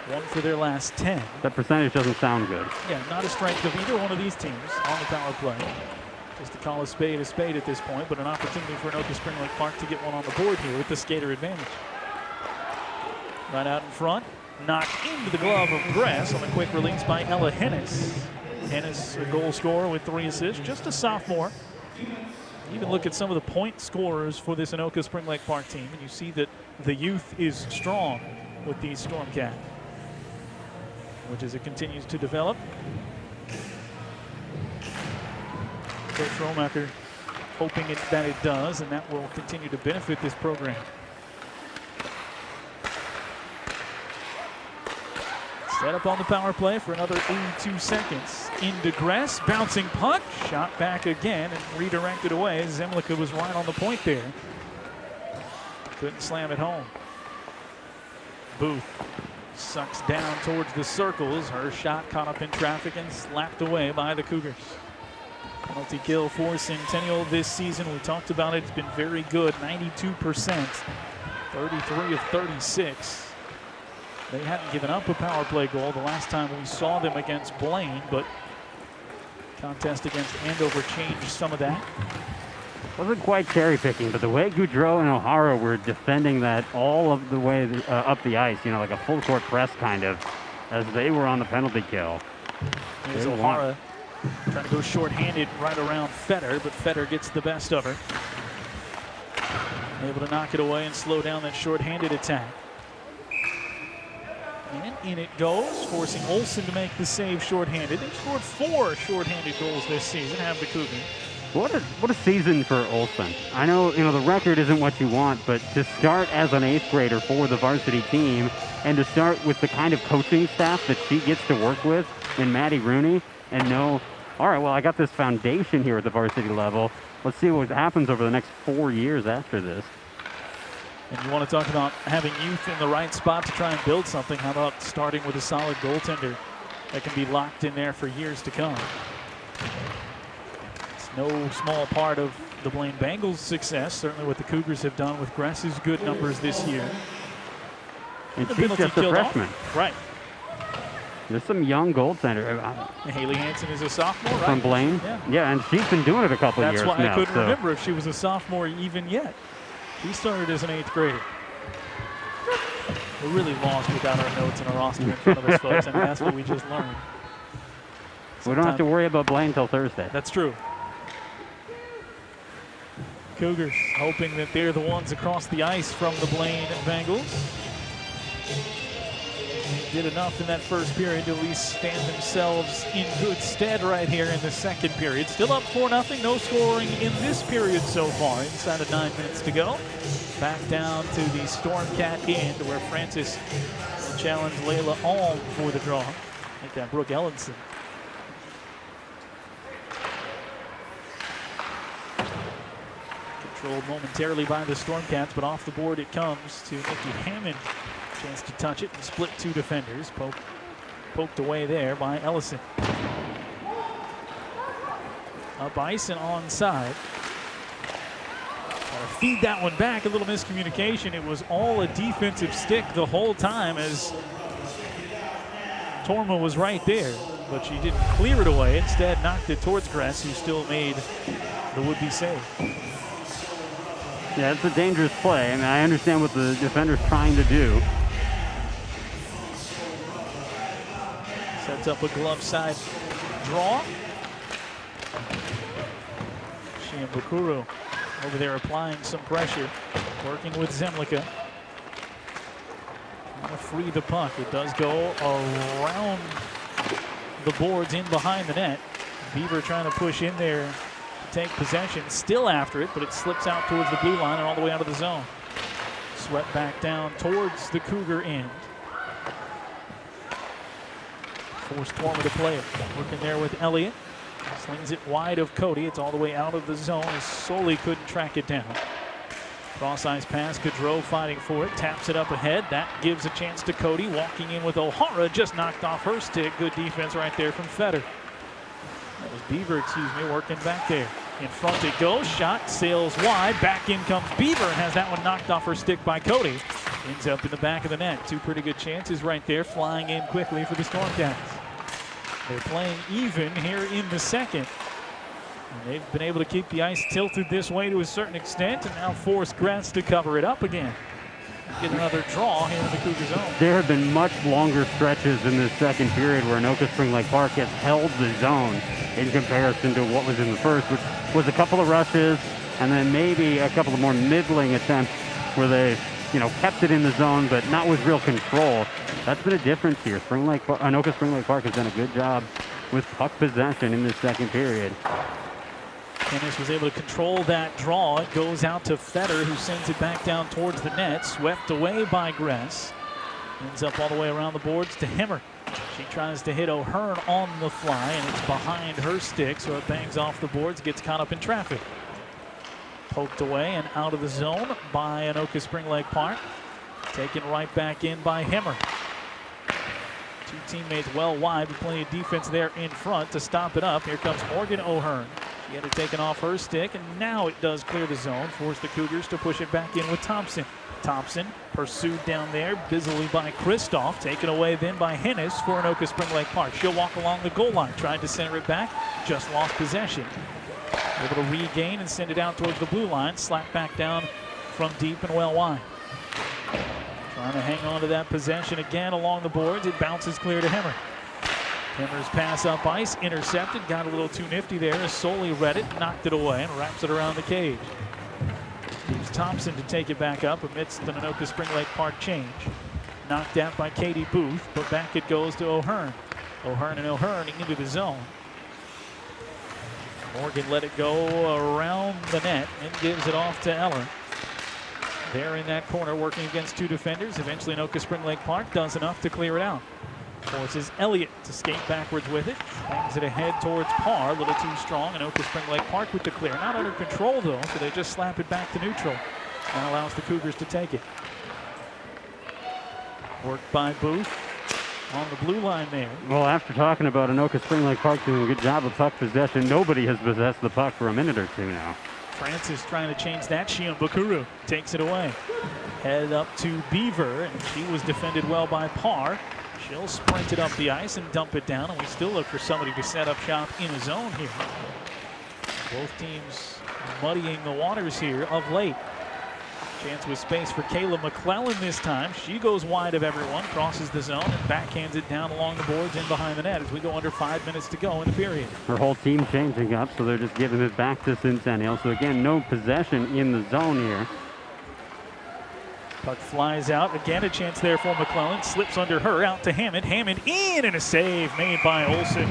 1 for their last 10. That percentage doesn't sound good. Yeah, not a strength of either one of these teams on the power play. Just to call a spade at this point, but an opportunity for Anoka Spring Lake Park to get one on the board here with the skater advantage. Right out in front, knocked into the glove of Gress on a quick release by Ella Hennis. Hennis, a goal scorer with 3 assists, just a sophomore. Even look at some of the point scorers for this Anoka Spring Lake Park team, and you see that the youth is strong with these Stormcat, which as it continues to develop. Coach Romacher hoping that it does, and that will continue to benefit this program. Set up on the power play for another 82 seconds. Into Gress, bouncing puck, shot back again and redirected away. Zemlicka was right on the point there. Couldn't slam it home. Booth sucks down towards the circles. Her shot caught up in traffic and slapped away by the Cougars. Penalty kill for Centennial this season. We talked about it. It's been very good, 92%, 33 of 36. They hadn't given up a power play goal the last time we saw them against Blaine, but contest against Andover changed some of that. Wasn't quite cherry picking, but the way Goudreau and O'Hara were defending that all of the way up the ice, you know, like a full court press kind of, as they were on the penalty kill. Here's O'Hara trying to go shorthanded right around Fetter, but Fetter gets the best of her. Able to knock it away and slow down that shorthanded attack. And in it goes, forcing Olsen to make the save shorthanded. They've scored 4 shorthanded goals this season, have the Cougars. What a season for Olsen. I know, you know, the record isn't what you want, but to start as an 8th grader for the varsity team and to start with the kind of coaching staff that she gets to work with in Maddie Rooney and know, all right, well, I got this foundation here at the varsity level. Let's see what happens over the next 4 years after this. And you want to talk about having youth in the right spot to try and build something. How about starting with a solid goaltender that can be locked in there for years to come? It's no small part of the Blaine Bengals' success, certainly what the Cougars have done with Gress's good numbers this year. And she's just a freshman. Right. There's some young goaltender. Haley Hansen is a sophomore, right? From Blaine. Yeah, and she's been doing it a couple years now. That's why I couldn't remember if she was a sophomore even yet. She started as an 8th grader. We're really lost without our notes and our roster in front of us, folks, and that's what we just learned. We don't have to worry about Blaine until Thursday. That's true. Cougars hoping that they're the ones across the ice from the Blaine Bengals. Did enough in that first period to at least stand themselves in good stead right here in the second period. Still up 4-0, no scoring in this period so far. Inside of 9 minutes to go. Back down to the Stormcat end where Francis challenged Layla Alm for the draw. I think that Brooke Ellenson. Controlled momentarily by the Stormcats, but off the board it comes to Nikki Hammond. Chance to touch it and split 2 defenders. Poked away there by Ellison. Up ice and onside. Feed that one back, a little miscommunication. It was all a defensive stick the whole time as Torma was right there, but she didn't clear it away. Instead, knocked it towards Gress, who still made the would-be save. Yeah, it's a dangerous play. I mean, I understand what the defender's trying to do. Sets up a glove side draw. Shimbukuro over there applying some pressure, working with Zemlicka. Trying to free the puck. It does go around the boards in behind the net. Beaver trying to push in there to take possession. Still after it, but it slips out towards the blue line and all the way out of the zone. Swept back down towards the Cougar end. Forced Torma to play it. Working there with Elliott. Slings it wide of Cody. It's all the way out of the zone as Soli couldn't track it down. Cross-ice pass. Gaudreau fighting for it. Taps it up ahead. That gives a chance to Cody. Walking in with O'Hara. Just knocked off her stick. Good defense right there from Fetter. That was Beaver, working back there. In front it goes. Shot sails wide. Back in comes Beaver and has that one knocked off her stick by Cody. Ends up in the back of the net. Two pretty good chances right there. Flying in quickly for the Stormcats. They're playing even here in the second. And they've been able to keep the ice tilted this way to a certain extent and now force Gretz to cover it up again. Get another draw here in the Cougar zone. There have been much longer stretches in this second period where Anoka Spring Lake Park has held the zone in comparison to what was in the first, which was a couple of rushes and then maybe a couple of more middling attempts where they, kept it in the zone, but not with real control. That's been a difference here. Anoka Spring Lake Park has done a good job with puck possession in this second period. Ennis was able to control that draw. It goes out to Fetter, who sends it back down towards the net. Swept away by Gress. Ends up all the way around the boards to Himmer. She tries to hit O'Hearn on the fly, and it's behind her stick, so it bangs off the boards, gets caught up in traffic. Poked away and out of the zone by Anoka Spring Lake Park. Taken right back in by Himmer. Two teammates well wide, with plenty of defense there in front to stop it up. Here comes Morgan O'Hearn. She had it taken off her stick, and now it does clear the zone. Force the Cougars to push it back in with Thompson. Thompson pursued down there busily by Kristoff. Taken away then by Hennis for Anoka Spring Lake Park. She'll walk along the goal line. Tried to center it back. Just lost possession. Able to regain and send it out towards the blue line. Slapped back down from deep and well wide. Trying to hang on to that possession again along the boards. It bounces clear to Himmer. Himmer's pass up ice, intercepted, got a little too nifty there as Soli read it, knocked it away, and wraps it around the cage. Leaves Thompson to take it back up amidst the Anoka Spring Lake Park change. Knocked out by Katie Booth, but back it goes to O'Hearn. O'Hearn into the zone. Morgan let it go around the net and gives it off to Eller. There in that corner working against two defenders. Eventually Anoka Spring Lake Park does enough to clear it out. Forces Elliott to skate backwards with it. Bangs it ahead towards Parr. A little too strong. Anoka Spring Lake Park with the clear. Not under control though, so they just slap it back to neutral. That allows the Cougars to take it. Worked by Booth on the blue line there. Well, after talking about Anoka Spring Lake Park doing a good job of puck possession, nobody has possessed the puck for a minute or two now. Francis trying to change that. Shimbukuro takes it away. Head up to Beaver, and she was defended well by Parr. She'll sprint it up the ice and dump it down, and we still look for somebody to set up shop in a zone here. Both teams muddying the waters here of late. Chance with space for Kayla McClellan this time. She goes wide of everyone, crosses the zone, and backhands it down along the boards in behind the net as we go under 5 minutes to go in the period. Her whole team changing up, so they're just giving it back to Centennial. So again, no possession in the zone here. Puck flies out. Again, a chance there for McClellan. Slips under her, out to Hammond. Hammond in, and a save made by Olsen.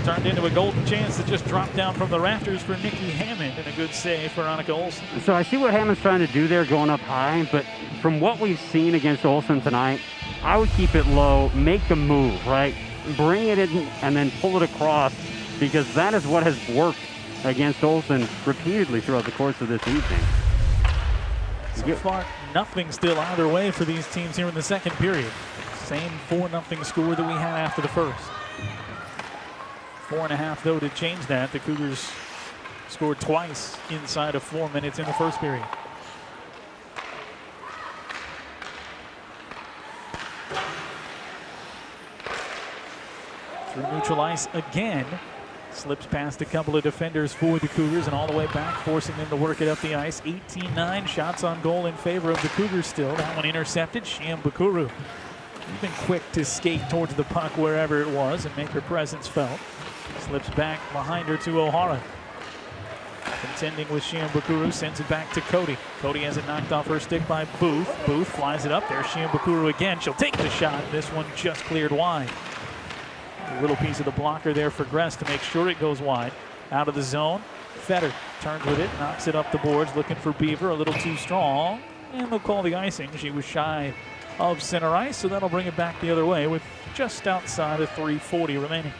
Turned into a golden chance that just dropped down from the rafters for Nikki Hammond, and a good save for Annika Olsen. So I see what Hammond's trying to do there, going up high, but from what we've seen against Olsen tonight, I would keep it low, make a move, right? Bring it in and then pull it across, because that is what has worked against Olsen repeatedly throughout the course of this evening. So far, nothing still either way for these teams here in the second period. Same 4-0 score that we had after the first. 4.5 though to change that. The Cougars scored twice inside of 4 minutes in the first period. Through neutral ice again. Slips past a couple of defenders for the Cougars and all the way back, forcing them to work it up the ice. 18-9 shots on goal in favor of the Cougars still. That one intercepted. Shiambukuru, even quick to skate towards the puck wherever it was and make her presence felt. Slips back behind her to O'Hara. Contending with Shiambukuru, sends it back to Cody. Cody has it knocked off her stick by Booth. Booth flies it up there. Shiambukuru again. She'll take the shot. This one just cleared wide. A little piece of the blocker there for Gress to make sure it goes wide. Out of the zone. Fetter turns with it, knocks it up the boards, looking for Beaver. A little too strong. And they'll call the icing. She was shy of center ice, so that'll bring it back the other way with just outside of 3:40 remaining.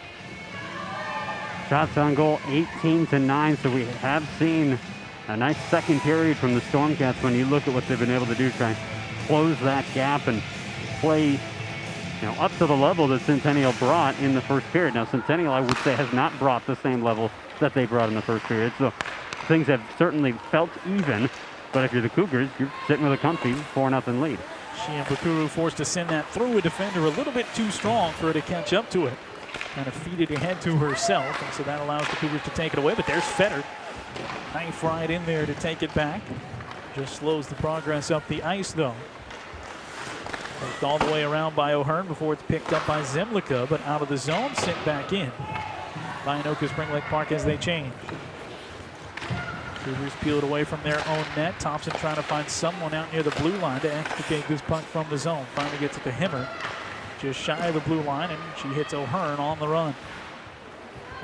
Shots on goal 18-9, so we have seen a nice second period from the Stormcats when you look at what they've been able to do, try and close that gap and play up to the level that Centennial brought in the first period. Now, Centennial, I would say, has not brought the same level that they brought in the first period, so things have certainly felt even, but if you're the Cougars, you're sitting with a comfy 4-0 lead. Shiambukuru forced to send that through a defender a little bit too strong for her to catch up to it. Kind of feed it ahead to herself, and so that allows the Cougars to take it away. But there's Fetter. Knife right in there to take it back. Just slows the progress up the ice, though. Worked all the way around by O'Hearn before it's picked up by Zemlicka, but out of the zone, sent back in by Anoka Spring Lake Park as they change. Cougars peel it away from their own net. Thompson trying to find someone out near the blue line to extricate this puck from the zone. Finally gets it to Himmer. Just shy of the blue line, and she hits O'Hearn on the run.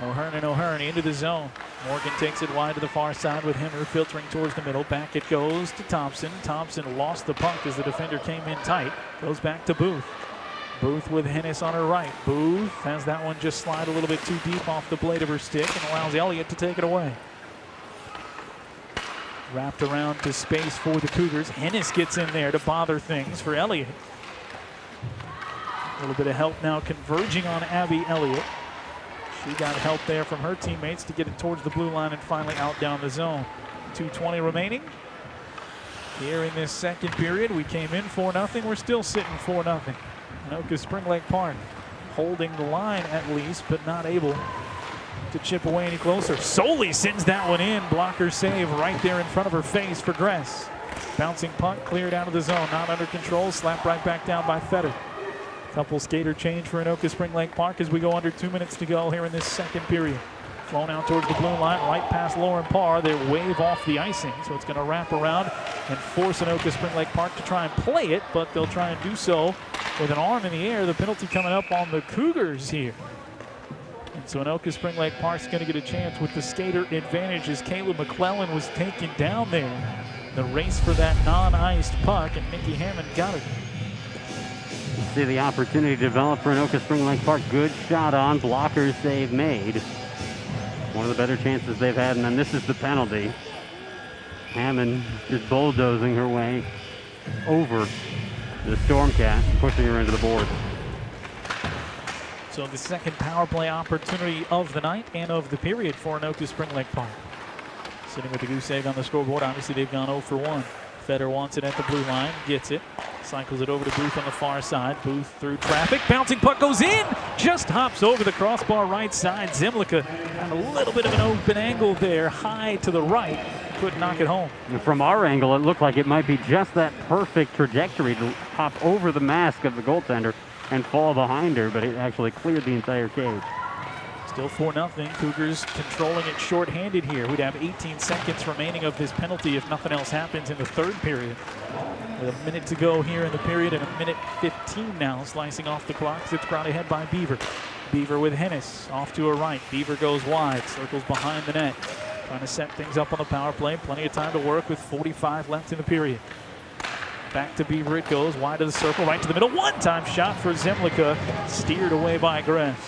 O'Hearn into the zone. Morgan takes it wide to the far side with Himmer filtering towards the middle. Back it goes to Thompson. Thompson lost the puck as the defender came in tight. Goes back to Booth. Booth with Hennis on her right. Booth has that one just slide a little bit too deep off the blade of her stick and allows Elliott to take it away. Wrapped around to space for the Cougars. Hennis gets in there to bother things for Elliott. A little bit of help now converging on Abby Elliott. She got help there from her teammates to get it towards the blue line and finally out down the zone. 2:20 remaining. Here in this second period, we came in 4-0. We're still sitting 4-0. Anoka Spring Lake Park holding the line at least, but not able to chip away any closer. Soley sends that one in. Blocker save right there in front of her face for Gress. Bouncing puck cleared out of the zone. Not under control. Slapped right back down by Fetter. Couple skater change for Anoka Spring Lake Park as we go under 2 minutes to go here in this second period. Flown out towards the blue line, right past Lauren Parr. They wave off the icing, so it's going to wrap around and force Anoka Spring Lake Park to try and play it, but they'll try and do so with an arm in the air. The penalty coming up on the Cougars here. And so Anoka Spring Lake Park's going to get a chance with the skater advantage as Kayla McClellan was taken down there. The race for that non-iced puck, and Nikki Hammond got it. See the opportunity to develop for Anoka Spring Lake Park. Good shot on, blocker save made. One of the better chances they've had, and then this is the penalty. Hammond just bulldozing her way over the Stormcat, pushing her into the board. So the second power play opportunity of the night and of the period for Anoka Spring Lake Park. Sitting with the goose egg on the scoreboard. Obviously they've gone 0 for 1. Fetter wants it at the blue line, gets it. Cycles it over to Booth on the far side. Booth through traffic. Bouncing puck goes in. Just hops over the crossbar right side. Zemlicka had a little bit of an open angle there. High to the right. Couldn't knock it home. And from our angle, it looked like it might be just that perfect trajectory to hop over the mask of the goaltender and fall behind her, but it actually cleared the entire cage. Still 4-0. Cougars controlling it shorthanded here. We'd have 18 seconds remaining of this penalty if nothing else happens in the third period. With a minute to go here in the period and a minute 15 now slicing off the clock. It's brought ahead by Beaver. Beaver with Hennis off to her right. Beaver goes wide, circles behind the net. Trying to set things up on the power play. Plenty of time to work with 45 left in the period. Back to Beaver it goes, wide of the circle, right to the middle. One-time shot for Zemlicka, steered away by Gress.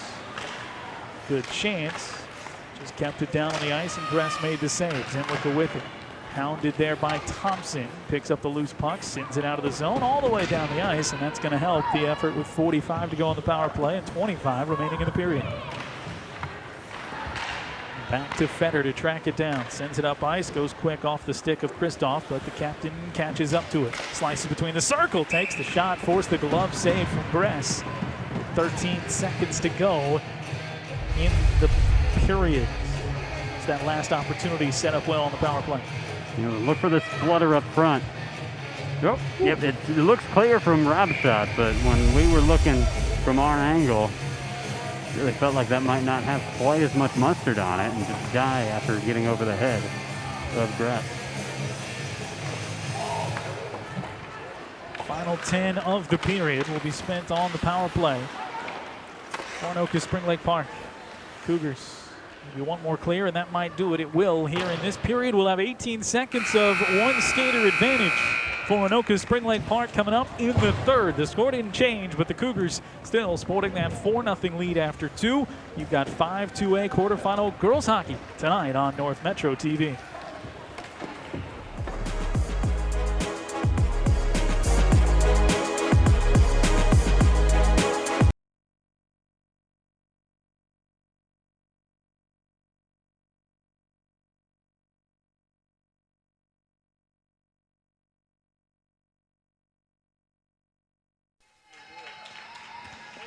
Good chance. Just kept it down on the ice, and Gress made the save. Zemlicka with it. Hounded there by Thompson. Picks up the loose puck, sends it out of the zone all the way down the ice, and that's going to help the effort with 45 to go on the power play and 25 remaining in the period. Back to Fetter to track it down. Sends it up ice, goes quick off the stick of Kristoff, but the captain catches up to it. Slices between the circle, takes the shot, forced the glove save from Gress. 13 seconds to go in the period. It's that last opportunity set up well on the power play. Look for this flutter up front. Yep, it looks clear from Rob's shot, but when we were looking from our angle, it really felt like that might not have quite as much mustard on it and just die after getting over the head of grass. Final 10 of the period will be spent on the power play. Anoka Spring Lake Park. Cougars. Maybe one more clear, and that might do it. It will here in this period. We'll have 18 seconds of one skater advantage for Anoka Spring Lake Park coming up in the third. The score didn't change, but the Cougars still sporting that 4-0 lead after 2. You've got 5-2A quarterfinal girls hockey tonight on North Metro TV.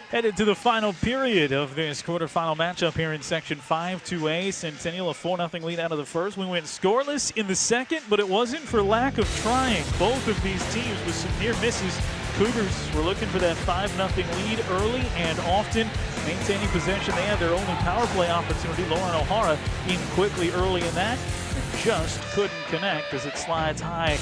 Headed to the final period of this quarterfinal matchup here in Section 5-2A. Centennial a 4-0 lead out of the first. We went scoreless in the second, but it wasn't for lack of trying. Both of these teams with some near misses. Cougars were looking for that 5-0 lead early and often maintaining possession. They had their only power play opportunity. Lauren O'Hara in quickly early in that and just couldn't connect as it slides high,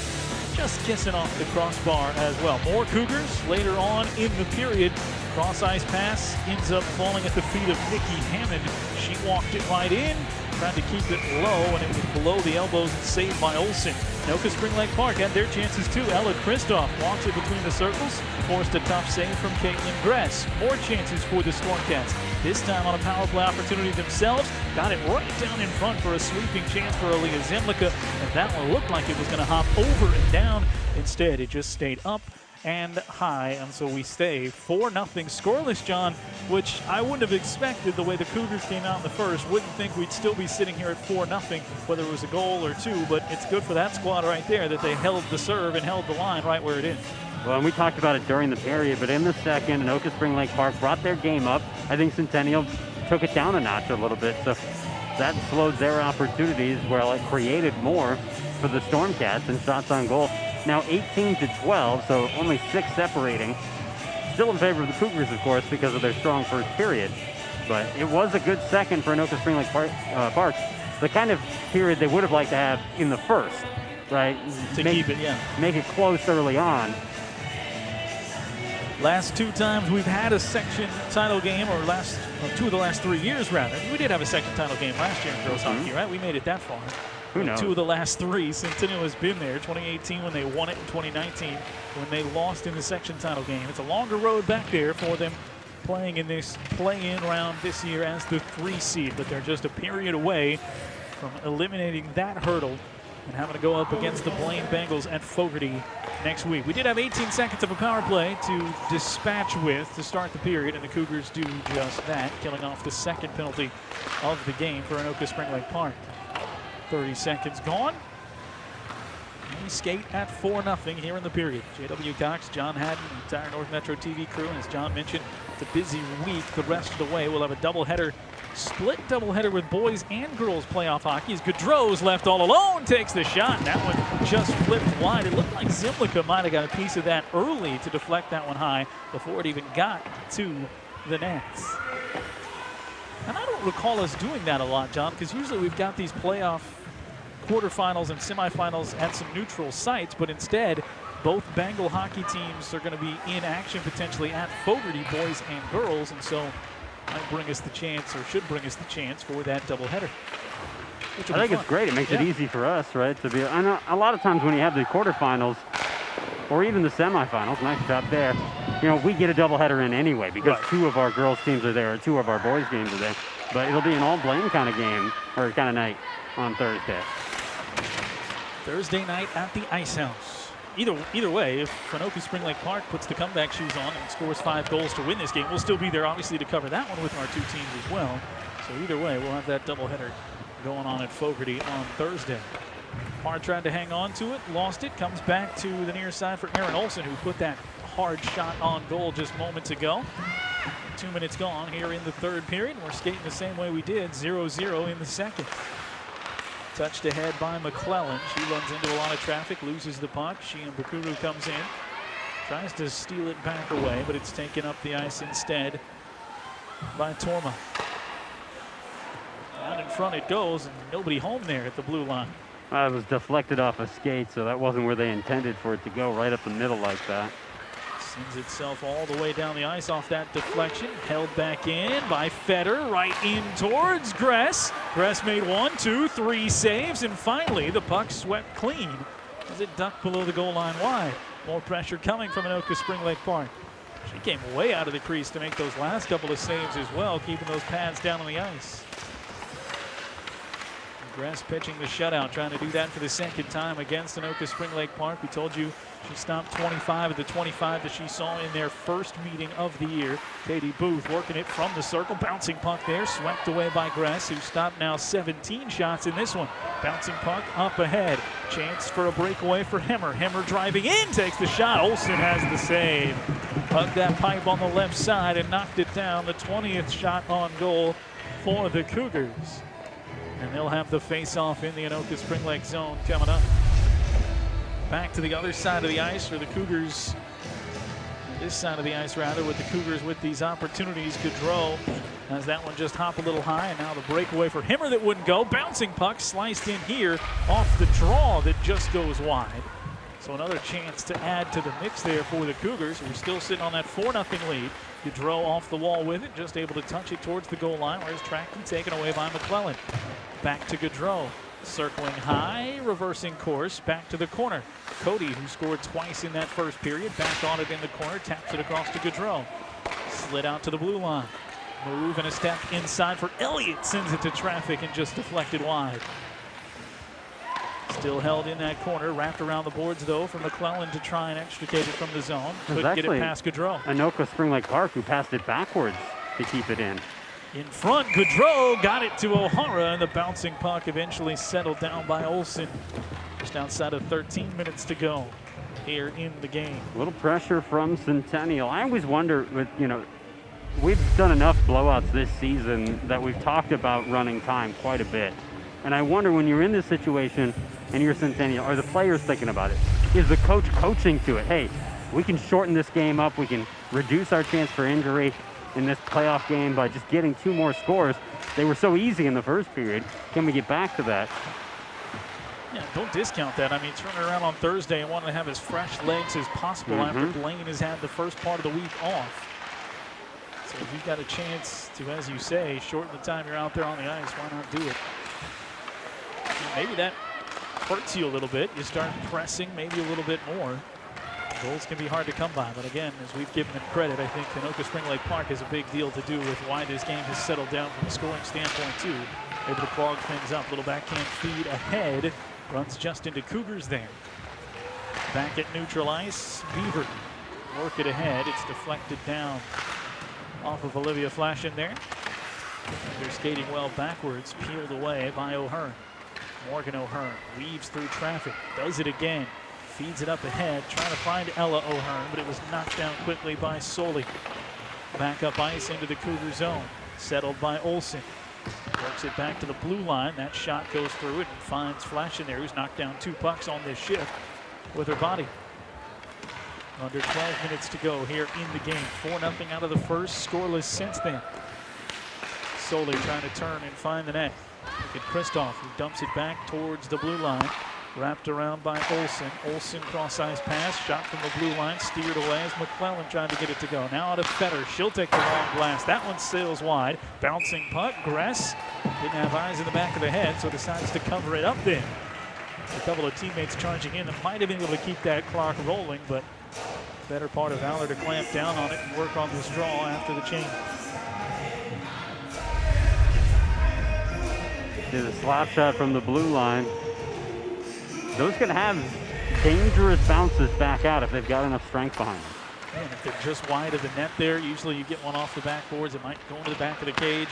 just kissing off the crossbar as well. More Cougars later on in the period. Cross-ice pass ends up falling at the feet of Nikki Hammond. She walked it right in, tried to keep it low, and it was below the elbows and saved by Olsen. Anoka Spring Lake Park had their chances too. Ella Kristoff walks it between the circles, forced a tough save from Caitlin Gress. More chances for the Stormcats. This time on a power play opportunity themselves. Got it right down in front for a sweeping chance for Aaliyah Zemlicka, and that one looked like it was going to hop over and down. Instead, it just stayed up and high, and so we stay 4-0 scoreless, John, which I wouldn't have expected the way the Cougars came out in the first. Wouldn't think we'd still be sitting here at 4-0, whether it was a goal or two, but it's good for that squad right there that they held the serve and held the line right where it is. Well, and we talked about it during the period, but in the second, Anoka Spring Lake Park brought their game up. I think Centennial took it down a notch a little bit, so that slowed their opportunities, while it created more for the Stormcats and shots on goal. Now 18-12, so only 6 separating. Still in favor of the Cougars, of course, because of their strong first period. But it was a good second for Anoka Spring Lake Park. The kind of period they would have liked to have in the first, right? Keep it, yeah. Make it close early on. Last 2 times we've had a section title game, or 2 of the last 3 years, rather. We did have a section title game last year in girls hockey, right? We made it that far. Who knows? 2 of the last 3. Centennial has been there. 2018 when they won it, and 2019 when they lost in the section title game. It's a longer road back there for them playing in this play-in round this year as the 3 seed, but they're just a period away from eliminating that hurdle and having to go up against the Blaine Bengals at Fogarty next week. We did have 18 seconds of a power play to dispatch with to start the period, and the Cougars do just that, killing off the second penalty of the game for Anoka Spring Lake Park. 30 seconds gone. We skate at 4-0 here in the period. J.W. Cox, John Haddon, the entire North Metro TV crew, and as John mentioned, it's a busy week. The rest of the way, we'll have a doubleheader, split doubleheader with boys and girls playoff hockey. As Gaudreau's left all alone, takes the shot, and that one just flipped wide. It looked like Zemlicka might have got a piece of that early to deflect that one high before it even got to the nets. And I don't recall us doing that a lot, John, because usually we've got these playoff quarterfinals and semifinals at some neutral sites, but instead both Bengal hockey teams are going to be in action potentially at Fogarty, boys and girls, and so might bring us the chance, or should bring us the chance, for that doubleheader. I think it's great. It makes it easy for us, right? To be. I know a lot of times when you have the quarterfinals or even the semifinals, nice job there, we get a doubleheader in anyway because 2 of our girls teams are there, or 2 of our boys games are there. But it'll be an all Blaine kind of game, or kind of night on Thursday. Thursday night at the Ice House. Either way, if Anoka Spring Lake Park puts the comeback shoes on and scores 5 goals to win this game, we'll still be there, obviously, to cover that one with our 2 teams as well. So either way, we'll have that doubleheader going on at Fogarty on Thursday. Hard tried to hang on to it, lost it, comes back to the near side for Aaron Olsen, who put that hard shot on goal just moments ago. 2 minutes gone here in the third period. We're skating the same way we did, 0-0 in the second. Touched ahead by McClellan. She runs into a lot of traffic, loses the puck. Shimbukuru comes in, tries to steal it back away, but it's taken up the ice instead by Torma. Out in front it goes, and nobody home there at the blue line. It was deflected off a skate, so that wasn't where they intended for it to go, right up the middle like that. Sends itself all the way down the ice off that deflection. Held back in by Feder, right in towards Gress. Gress made 1, 2, 3 saves, and finally the puck swept clean as it ducked below the goal line wide. More pressure coming from Anoka Spring Lake Park. She came way out of the crease to make those last couple of saves as well, keeping those pads down on the ice. Gress pitching the shutout, trying to do that for the second time against Anoka Spring Lake Park. We told you she stopped 25 of the 25 that she saw in their first meeting of the year. Katie Booth working it from the circle, bouncing puck there, swept away by Gress, who stopped now 17 shots in this one. Bouncing puck up ahead. Chance for a breakaway for Hemmer. Hemmer driving in, takes the shot. Olsen has the save. Hugged that pipe on the left side and knocked it down. The 20th shot on goal for the Cougars. And they'll have the face-off in the Anoka Spring Lake zone coming up. Back to the other side of the ice for the Cougars. This side of the ice, rather, with the Cougars with these opportunities. Gaudreau has that one just hop a little high, and now the breakaway for Himmer that wouldn't go. Bouncing puck sliced in here off the draw that just goes wide. So another chance to add to the mix there for the Cougars. We're still sitting on that 4-0 lead. Gaudreau off the wall with it, just able to touch it towards the goal line, where it's tracked and taken away by McClellan. Back to Gaudreau, circling high, reversing course, back to the corner. Cody, who scored twice in that first period, back on it in the corner, taps it across to Gaudreau. Slid out to the blue line. Move and a step inside for Elliott, sends it to traffic and just deflected wide. Still held in that corner, wrapped around the boards though for McClellan to try and extricate it from the zone. Couldn't get it past Gaudreau. Anoka Spring Lake Park who passed it backwards to keep it in. In front, Gaudreau got it to O'Hara, and the bouncing puck eventually settled down by Olsen. Just outside of 13 minutes to go here in the game. A little pressure from Centennial. I always wonder, we've done enough blowouts this season that we've talked about running time quite a bit. And I wonder, when you're in this situation and you're Centennial, are the players thinking about it? Is the coach coaching to it? Hey, we can shorten this game up. We can reduce our chance for injury in this playoff game by just getting 2 more scores. They were so easy in the first period. Can we get back to that? Yeah, don't discount that. I mean, turning around on Thursday and wanting to have as fresh legs as possible after Blaine has had the first part of the week off. So if you've got a chance to, as you say, shorten the time you're out there on the ice, why not do it? Maybe that hurts you a little bit. You start pressing maybe a little bit more. Goals can be hard to come by, but again, as we've given them credit, I think Anoka Spring Lake Park has a big deal to do with why this game has settled down from a scoring standpoint too. Able to clog things up. Little backhand feed ahead. Runs just into Cougars there. Back at neutral ice, Beaver work it ahead. It's deflected down off of Olivia Flashin there. They're skating well backwards, peeled away by O'Hearn. Morgan O'Hearn weaves through traffic, does it again. Feeds it up ahead, trying to find Ella O'Hearn, but it was knocked down quickly by Soli. Back up ice into the Cougar zone, settled by Olsen. Works it back to the blue line. That shot goes through it and finds Flash in there, who's knocked down 2 pucks on this shift with her body. Under 12 minutes to go here in the game. 4-0 out of the first, scoreless since then. Soli trying to turn and find the net. Look at Kristoff, who dumps it back towards the blue line. Wrapped around by Olsen. Olsen cross-ice pass, shot from the blue line, steered away as McClellan trying to get it to go. Now out of Feder, she'll take the long blast. That one sails wide. Bouncing puck, Gress didn't have eyes in the back of the head, so decides to cover it up then. A couple of teammates charging in that might have been able to keep that clock rolling, but better part of Valor to clamp down on it and work on this draw after the change. There's a slap shot from the blue line. Those can have dangerous bounces back out if they've got enough strength behind them. And if they're just wide of the net there, usually you get one off the backboards. It might go into the back of the cage.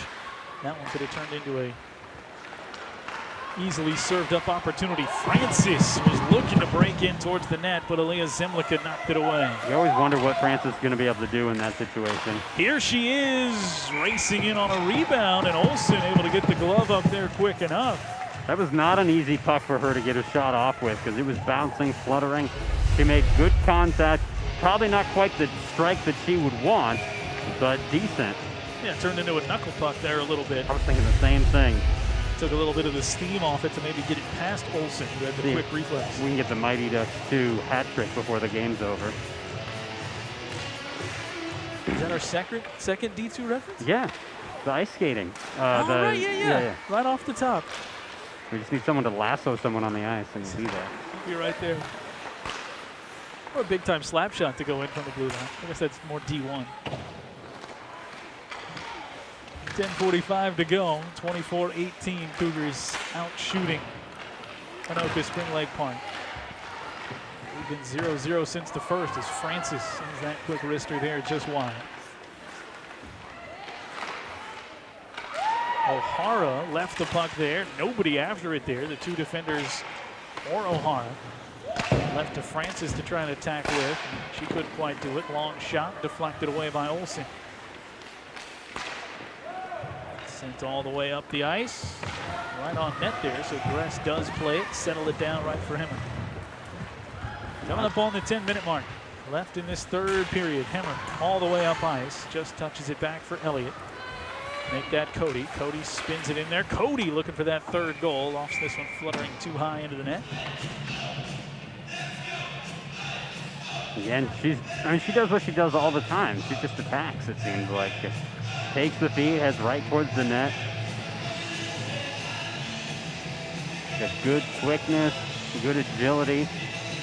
That one could have turned into a easily served up opportunity. Francis was looking to break in towards the net, but Aaliyah Zimlica knocked it away. You always wonder what Francis is going to be able to do in that situation. Here she is, racing in on a rebound, and Olsen able to get the glove up there quick enough. That was not an easy puck for her to get a shot off with because it was bouncing, fluttering. She made good contact. Probably not quite the strike that she would want, but decent. Yeah, turned into a knuckle puck there a little bit. I was thinking the same thing. Took a little bit of the steam off it to maybe get it past Olsen, who had the quick reflex. We can get the Mighty Ducks 2 hat trick before the game's over. Is that our second D2 reference? Yeah, the ice skating. Right, yeah. Right off the top. We just need someone to lasso someone on the ice and do that. You're right there. Or a big-time slap shot to go in from the blue line. I guess that's more D1. 10:45 to go. 24-18. Cougars out shooting Anoka Spring Lake Park. We've been 0-0 since the first as Francis sends that quick wrister there just wide. O'Hara left the puck there. Nobody after it there. The two defenders or O'Hara. Left to Francis to try and attack with. She couldn't quite do it. Long shot deflected away by Olsen. Sent all the way up the ice. Right on net there, so Gress does play it. Settle it down right for Hemmer. Coming up on the 10-minute mark. Left in this third period. Hemmer all the way up ice. Just touches it back for Elliott. Make that Cody. Cody spins it in there. Cody looking for that third goal. Lost this one fluttering too high into the net. Again, she does what she does all the time. She just attacks, it seems like. Takes the feed, heads right towards the net. Got good quickness, good agility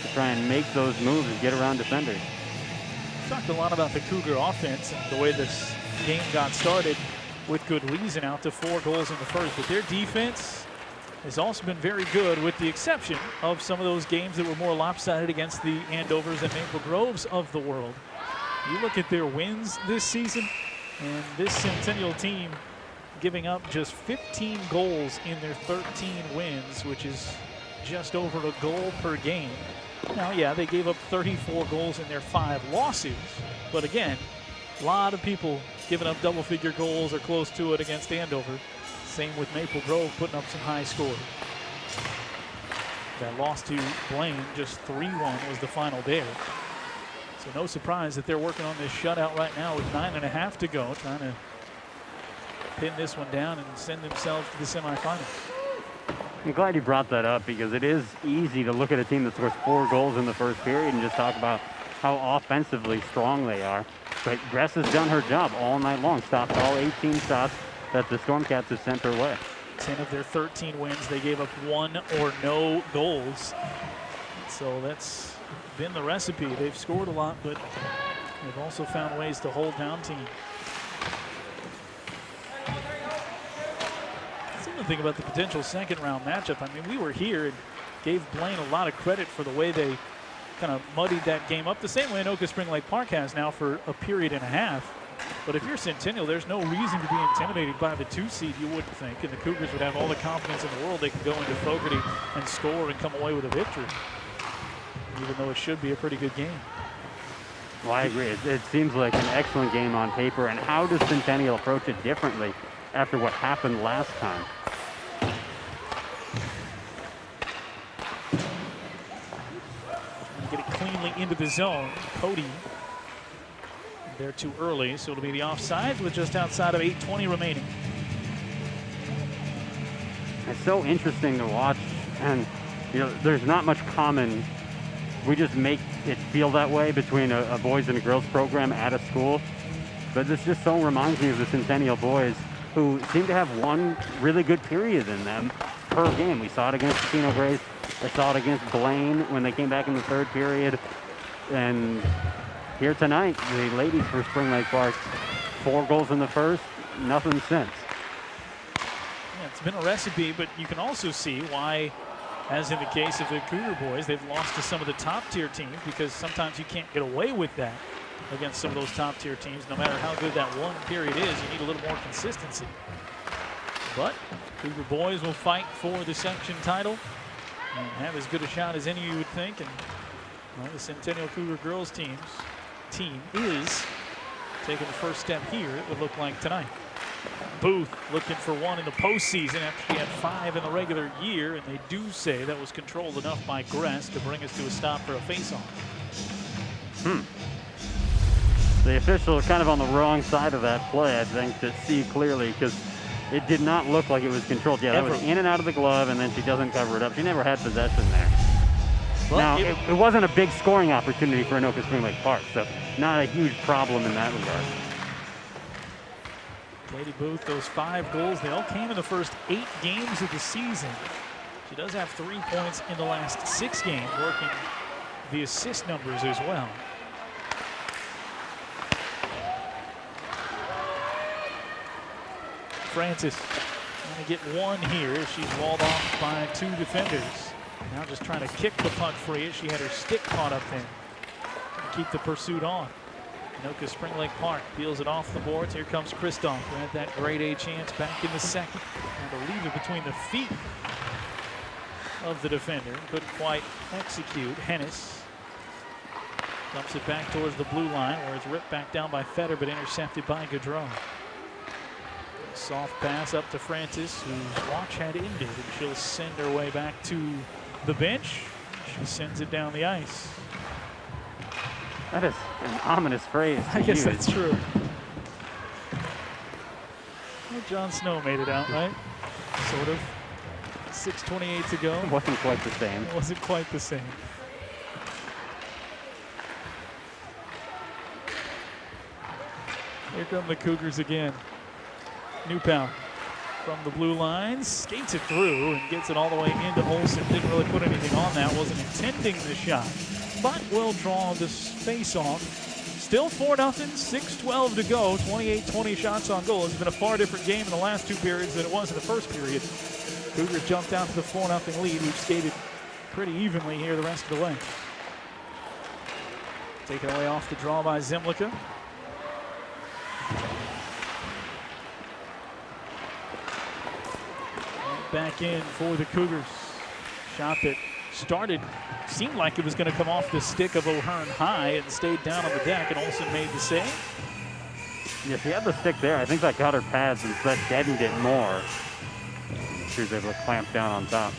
to try and make those moves and get around defenders. Talked a lot about the Cougar offense and the way this game got started with good reason, out to 4 goals in the first. But their defense has also been very good, with the exception of some of those games that were more lopsided against the Andovers and Maple Groves of the world. You look at their wins this season, and this Centennial team giving up just 15 goals in their 13 wins, which is just over a goal per game. Now, yeah, they gave up 34 goals in their 5 losses, but again, a lot of people giving up double-figure goals or close to it against Andover. Same with Maple Grove putting up some high scores. That loss to Blaine, just 3-1 was the final there. So no surprise that they're working on this shutout right now with 9.5 to go, trying to pin this one down and send themselves to the semifinals. I'm glad you brought that up because it is easy to look at a team that scores 4 goals in the first period and just talk about how offensively strong they are. But Gress has done her job all night long, stopped all 18 shots that the Stormcats have sent her way. 10 of their 13 wins, they gave up 1 or no goals. So that's been the recipe. They've scored a lot, but they've also found ways to hold down teams. Something to think about the potential second round matchup. I mean, we were here and gave Blaine a lot of credit for the way they kind of muddied that game up, the same way Anoka Spring Lake Park has now for a period and a half. But if you're Centennial, there's no reason to be intimidated by the 2 seed, you wouldn't think. And the Cougars would have all the confidence in the world they can go into Fogarty and score and come away with a victory, even though it should be a pretty good game. Well, I agree. It seems like an excellent game on paper. And how does Centennial approach it differently after what happened last time? Get it cleanly into the zone. Cody there too early, so it'll be the offside with just outside of 8:20 remaining. It's so interesting to watch, and you know, there's not much common. We just make it feel that way between a boys and a girls program at a school. But this just so reminds me of the Centennial boys, who seem to have one really good period in them per game. We saw it against Casino Grays. I saw it against Blaine when they came back in the third period. And here tonight, the ladies for Spring Lake Park, 4 goals in the first, nothing since. Yeah, it's been a recipe, but you can also see why, as in the case of the Cougar boys, they've lost to some of the top-tier teams, because sometimes you can't get away with that against some of those top-tier teams. No matter how good that one period is, you need a little more consistency. But Cougar boys will fight for the section title and have as good a shot as any you would think. And well, the Centennial Cougar girls team is taking the first step here, it would look like tonight. Booth looking for one in the postseason after she had 5 in the regular year, and they do say that was controlled enough by Gress to bring us to a stop for a face-off. The official kind of on the wrong side of that play, I think, to see clearly, because it did not look like it was controlled. Yeah, that was in and out of the glove, and then she doesn't cover it up. She never had possession there. Well, now, it wasn't a big scoring opportunity for Anoka Spring Lake Park, so not a huge problem in that regard. Katie Booth, those 5 goals, they all came in the first 8 games of the season. She does have 3 points in the last 6 games, working the assist numbers as well. Francis trying to get one here. She's walled off by 2 defenders. Now just trying to kick the puck free as she had her stick caught up there to keep the pursuit on. Anoka Spring Lake Park peels it off the boards. Here comes Kristoff, who had that grade A chance back in the second. And to leave it between the feet of the defender. Couldn't quite execute. Hennis dumps it back towards the blue line, where it's ripped back down by Fetter, but intercepted by Gaudreau. Soft pass up to Francis, whose watch had ended, and she'll send her way back to the bench. She sends it down the ice. That is an ominous phrase. I guess that's true. Well, Jon Snow made it out, right? Sort of. 6:28 to go. It wasn't quite the same. It wasn't quite the same. Here come the Cougars again. Newpow from the blue lines, skates it through and gets it all the way into Olsen. Didn't really put anything on that, wasn't intending the shot, but will draw this face-off. Still 4-0, 6:12 to go, 28-20 shots on goal. It's been a far different game in the last 2 periods than it was in the first period. Cougars jumped out to the 4-0 lead. We've skated pretty evenly here the rest of the way. Taken away off the draw by Zimlica. Back in for the Cougars. Shot that started, seemed like it was going to come off the stick of O'Hearn high and stayed down on the deck, and Olsen made the save. Yeah, she had the stick there. I think that got her pads and that deadened it more. She was able to clamp down on top.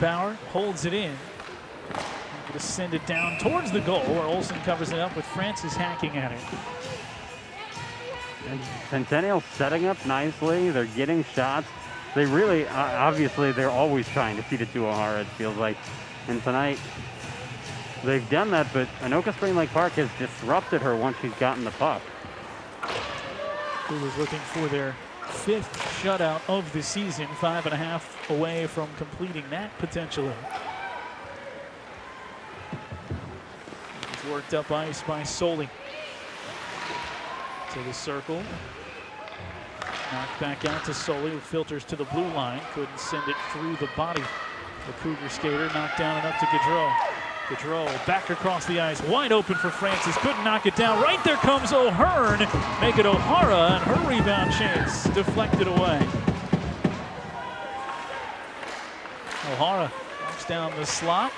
Bauer holds it in. Going to send it down towards the goal, where Olsen covers it up with Francis hacking at it. And Centennial setting up nicely. They're getting shots. They really, obviously, they're always trying to feed it to O'Hara, it feels like. And tonight, they've done that, but Anoka Spring Lake Park has disrupted her once she's gotten the puck. Who was looking for their 5th shutout of the season, 5.5 away from completing that potentially. It's worked up ice by Soli. To the circle. Knocked back out to Soli, who filters to the blue line. Couldn't send it through the body. The Cougar skater knocked down and up to Gaudreau. Gaudreau back across the ice, wide open for Francis, couldn't knock it down. Right there comes O'Hearn, make it O'Hara, and her rebound chance deflected away. O'Hara walks down the slot,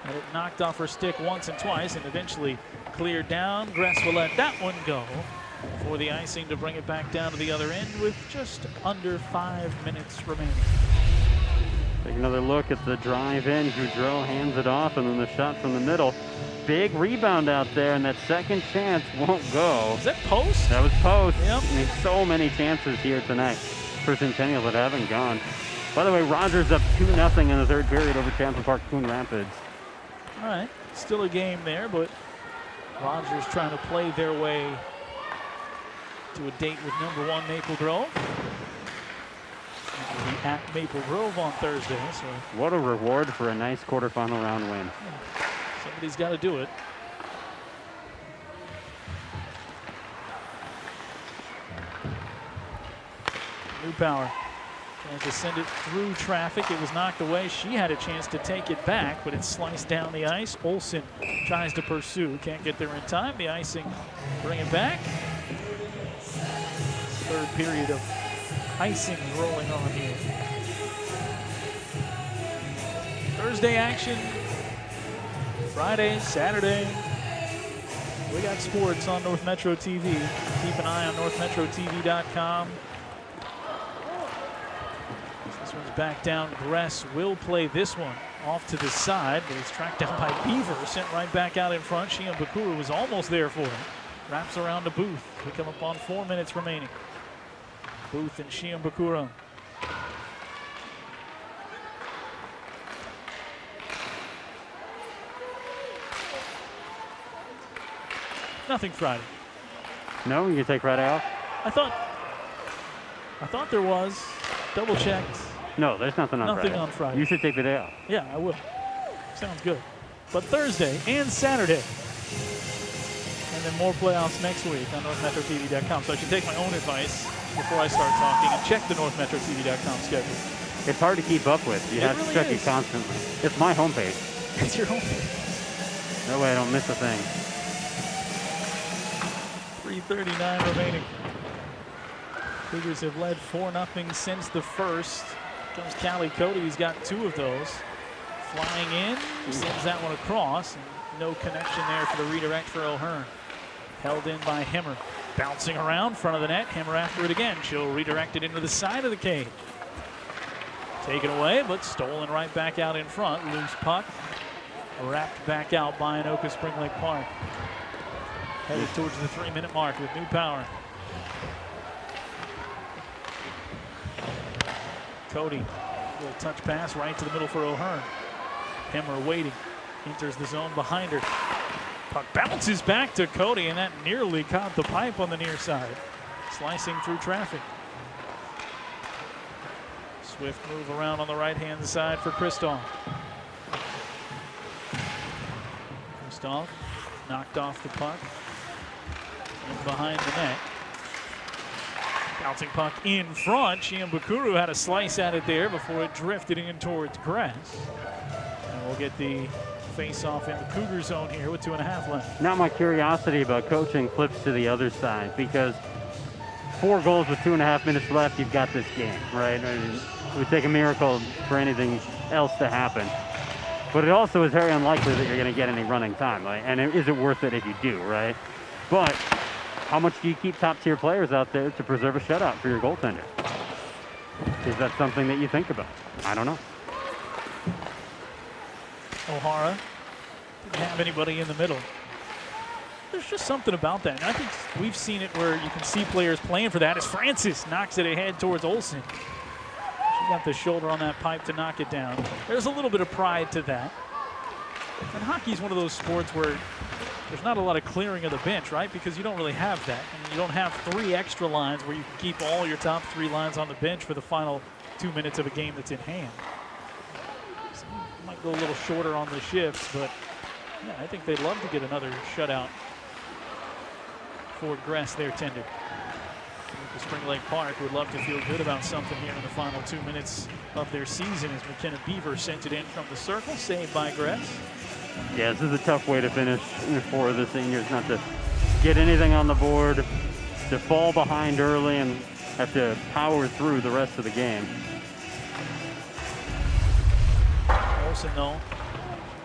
and it knocked off her stick once and twice, and eventually cleared down. Gress will let that one go for the icing to bring it back down to the other end with just under 5 minutes remaining. Take another look at the drive in. Gaudreau hands it off, and then the shot from the middle. Big rebound out there, and that second chance won't go. Is that post? That was post. Yep. I mean, so many chances here tonight for Centennial that haven't gone. By the way, Rogers up 2-0 in the 3rd period over Champlain Park Coon Rapids. All right, still a game there, but Rogers trying to play their way to a date with #1 Maple Grove. We'll be at Maple Grove on Thursday. So what a reward for a nice quarterfinal round win. Somebody's got to do it. New Power tries to send it through traffic. It was knocked away. She had a chance to take it back, but it's sliced down the ice. Olsen tries to pursue. Can't get there in time. The icing, bring it back. Third period of icing rolling on here. Thursday action. Friday, Saturday. We got sports on North Metro TV. Keep an eye on northmetrotv.com. This one's back down. Gress will play this one off to the side, but it's tracked down by Beaver, sent right back out in front. Shion Bakura was almost there for him. Wraps around to Booth. We come up on 4 minutes remaining. Booth and Shion Bakura. Nothing Friday. No, you can take Friday off? I thought there was. Double checked. No, there's nothing on Friday. Nothing on Friday. You should take the day off. Yeah, I will. Sounds good. But Thursday and Saturday. And then more playoffs next week on NorthMetroTV.com. So I should take my own advice before I start talking and check the NorthMetroTV.com schedule. It's hard to keep up with. You have really to check is. it constantly. It's my homepage. It's your homepage. That way I don't miss a thing. 3:39 remaining. Cougars have led 4-0 since the first. Comes Callie Cody, he's got 2 of those. Flying in, sends that one across. And no connection there for the redirect for O'Hearn. Held in by Himmer. Bouncing around, front of the net. Himmer after it again. She'll redirect it into the side of the cage. Taken away, but stolen right back out in front. Loose puck. Wrapped back out by Anoka Spring Lake Park. Headed towards the 3-minute mark with New Power. Cody, little touch pass right to the middle for O'Hearn. Himmer waiting, enters the zone behind her. Puck bounces back to Cody, and that nearly caught the pipe on the near side. Slicing through traffic. Swift move around on the right-hand side for Kristoff. Kristoff knocked off the puck. In behind the net. Bouncing puck in front. Shion Bakura had a slice at it there before it drifted in towards Grass. And we'll get the face-off in the Cougar zone here with 2.5 left. Now my curiosity about coaching flips to the other side, because 4 goals with 2.5 minutes left, you've got this game, right? I mean, it would take a miracle for anything else to happen. But it also is very unlikely that you're going to get any running time. Right? And is it worth it if you do, right? But how much do you keep top-tier players out there to preserve a shutout for your goaltender? Is that something that you think about? I don't know. O'Hara didn't have anybody in the middle. There's just something about that. And I think we've seen it where you can see players playing for that as Francis knocks it ahead towards Olsen. She got the shoulder on that pipe to knock it down. There's a little bit of pride to that. And hockey's one of those sports where there's not a lot of clearing of the bench, right? Because you don't really have that. I mean, you don't have 3 extra lines where you can keep all your top 3 lines on the bench for the final 2 minutes of a game that's in hand. So you might go a little shorter on the shifts, but yeah, I think they'd love to get another shutout for Gress, their tender. The Spring Lake Park would love to feel good about something here in the final 2 minutes of their season as McKenna Beaver sent it in from the circle, saved by Gress. Yeah, this is a tough way to finish for the seniors, not to get anything on the board, to fall behind early and have to power through the rest of the game. Olsen, though,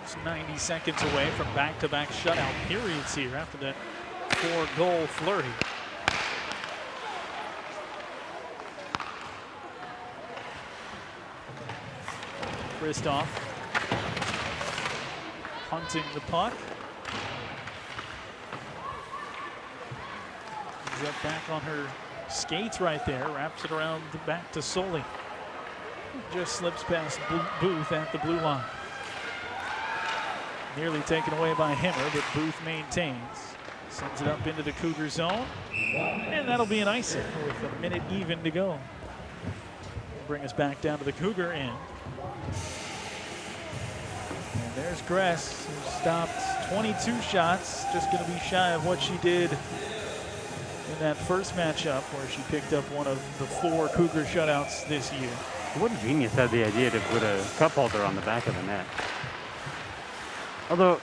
is 90 seconds away from back-to-back shutout periods here after that 4-goal flurry. Kristoff punting the puck. He's up back on her skates right there, wraps it around the back to Soley. Just slips past Booth at the blue line. Nearly taken away by Himmer, but Booth maintains. Sends it up into the Cougar zone, and that'll be an icing with a minute even to go. Bring us back down to the Cougar end. And there's Gress, who stopped 22 shots, just going to be shy of what she did in that first matchup where she picked up one of the 4 Cougar shutouts this year. What a genius had the idea to put a cup holder on the back of the net. Although,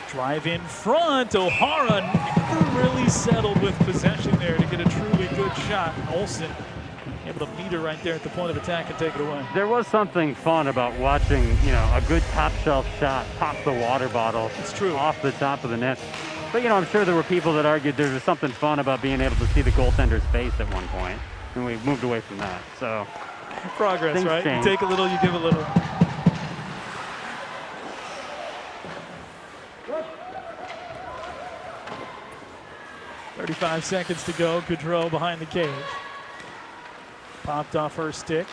drive in front. O'Hara never really settled with possession there to get a truly good shot. Olsen able to meet her right there at the point of attack and take it away. there was something fun about watching, a good top shelf shot pop the water bottle. It's true. Off the top of the net. But, I'm sure there were people that argued there was something fun about being able to see the goaltender's face at one point, and we moved away from that. So progress, things right? change. You take a little, you give a little. "35 seconds to go. Gaudreau behind the cage. Popped off her stick.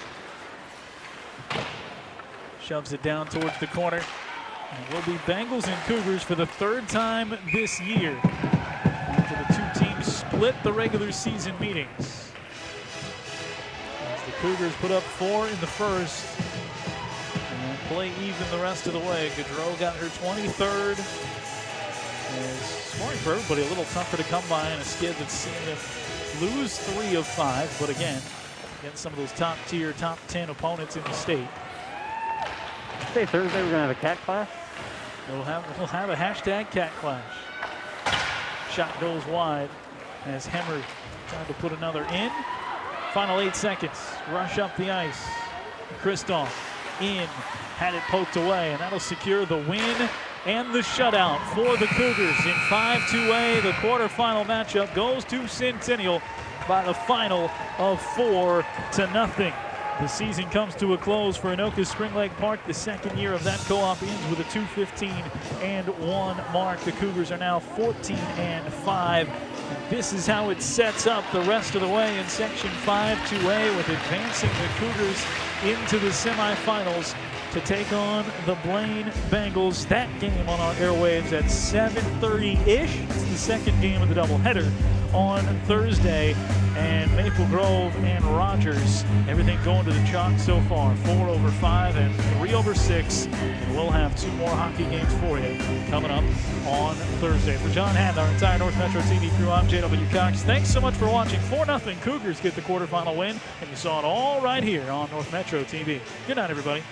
Shoves it down towards the corner. And will be Bengals and Cougars for the 3rd time this year, after the 2 teams split the regular season meetings. As the Cougars put up 4 in the first and play even the rest of the way. Gaudreau got her 23rd. As scoring for everybody a little tougher to come by in a skid that's seen them lose 3 of 5, but again, against some of those top tier, top 10 opponents in the state. Say Thursday we're gonna have a cat clash. We'll have a hashtag cat clash. Shot goes wide as Hemmer tried to put another in. Final 8 seconds. Rush up the ice. Kristoff in, had it poked away, and that'll secure the win and the shutout for the Cougars in 5-2A. The quarterfinal matchup goes to Centennial by the final of 4-0. The season comes to a close for Anoka Spring Lake Park. The 2nd year of that co-op ends with a 2-15-1 mark. The Cougars are now 14-5. And this is how it sets up the rest of the way in Section 5-2A, with advancing the Cougars into the semifinals to take on the Blaine Bengals. That game on our airwaves at 7:30-ish. It's the 2nd game of the doubleheader on Thursday. And Maple Grove and Rogers, everything going to the chalk so far. 4 over 5 and 3 over 6. And we'll have 2 more hockey games for you coming up on Thursday. For John Hamm, our entire North Metro TV crew, I'm JW Cox. Thanks so much for watching. 4-0 Cougars get the quarterfinal win, and you saw it all right here on North Metro TV. Good night, everybody.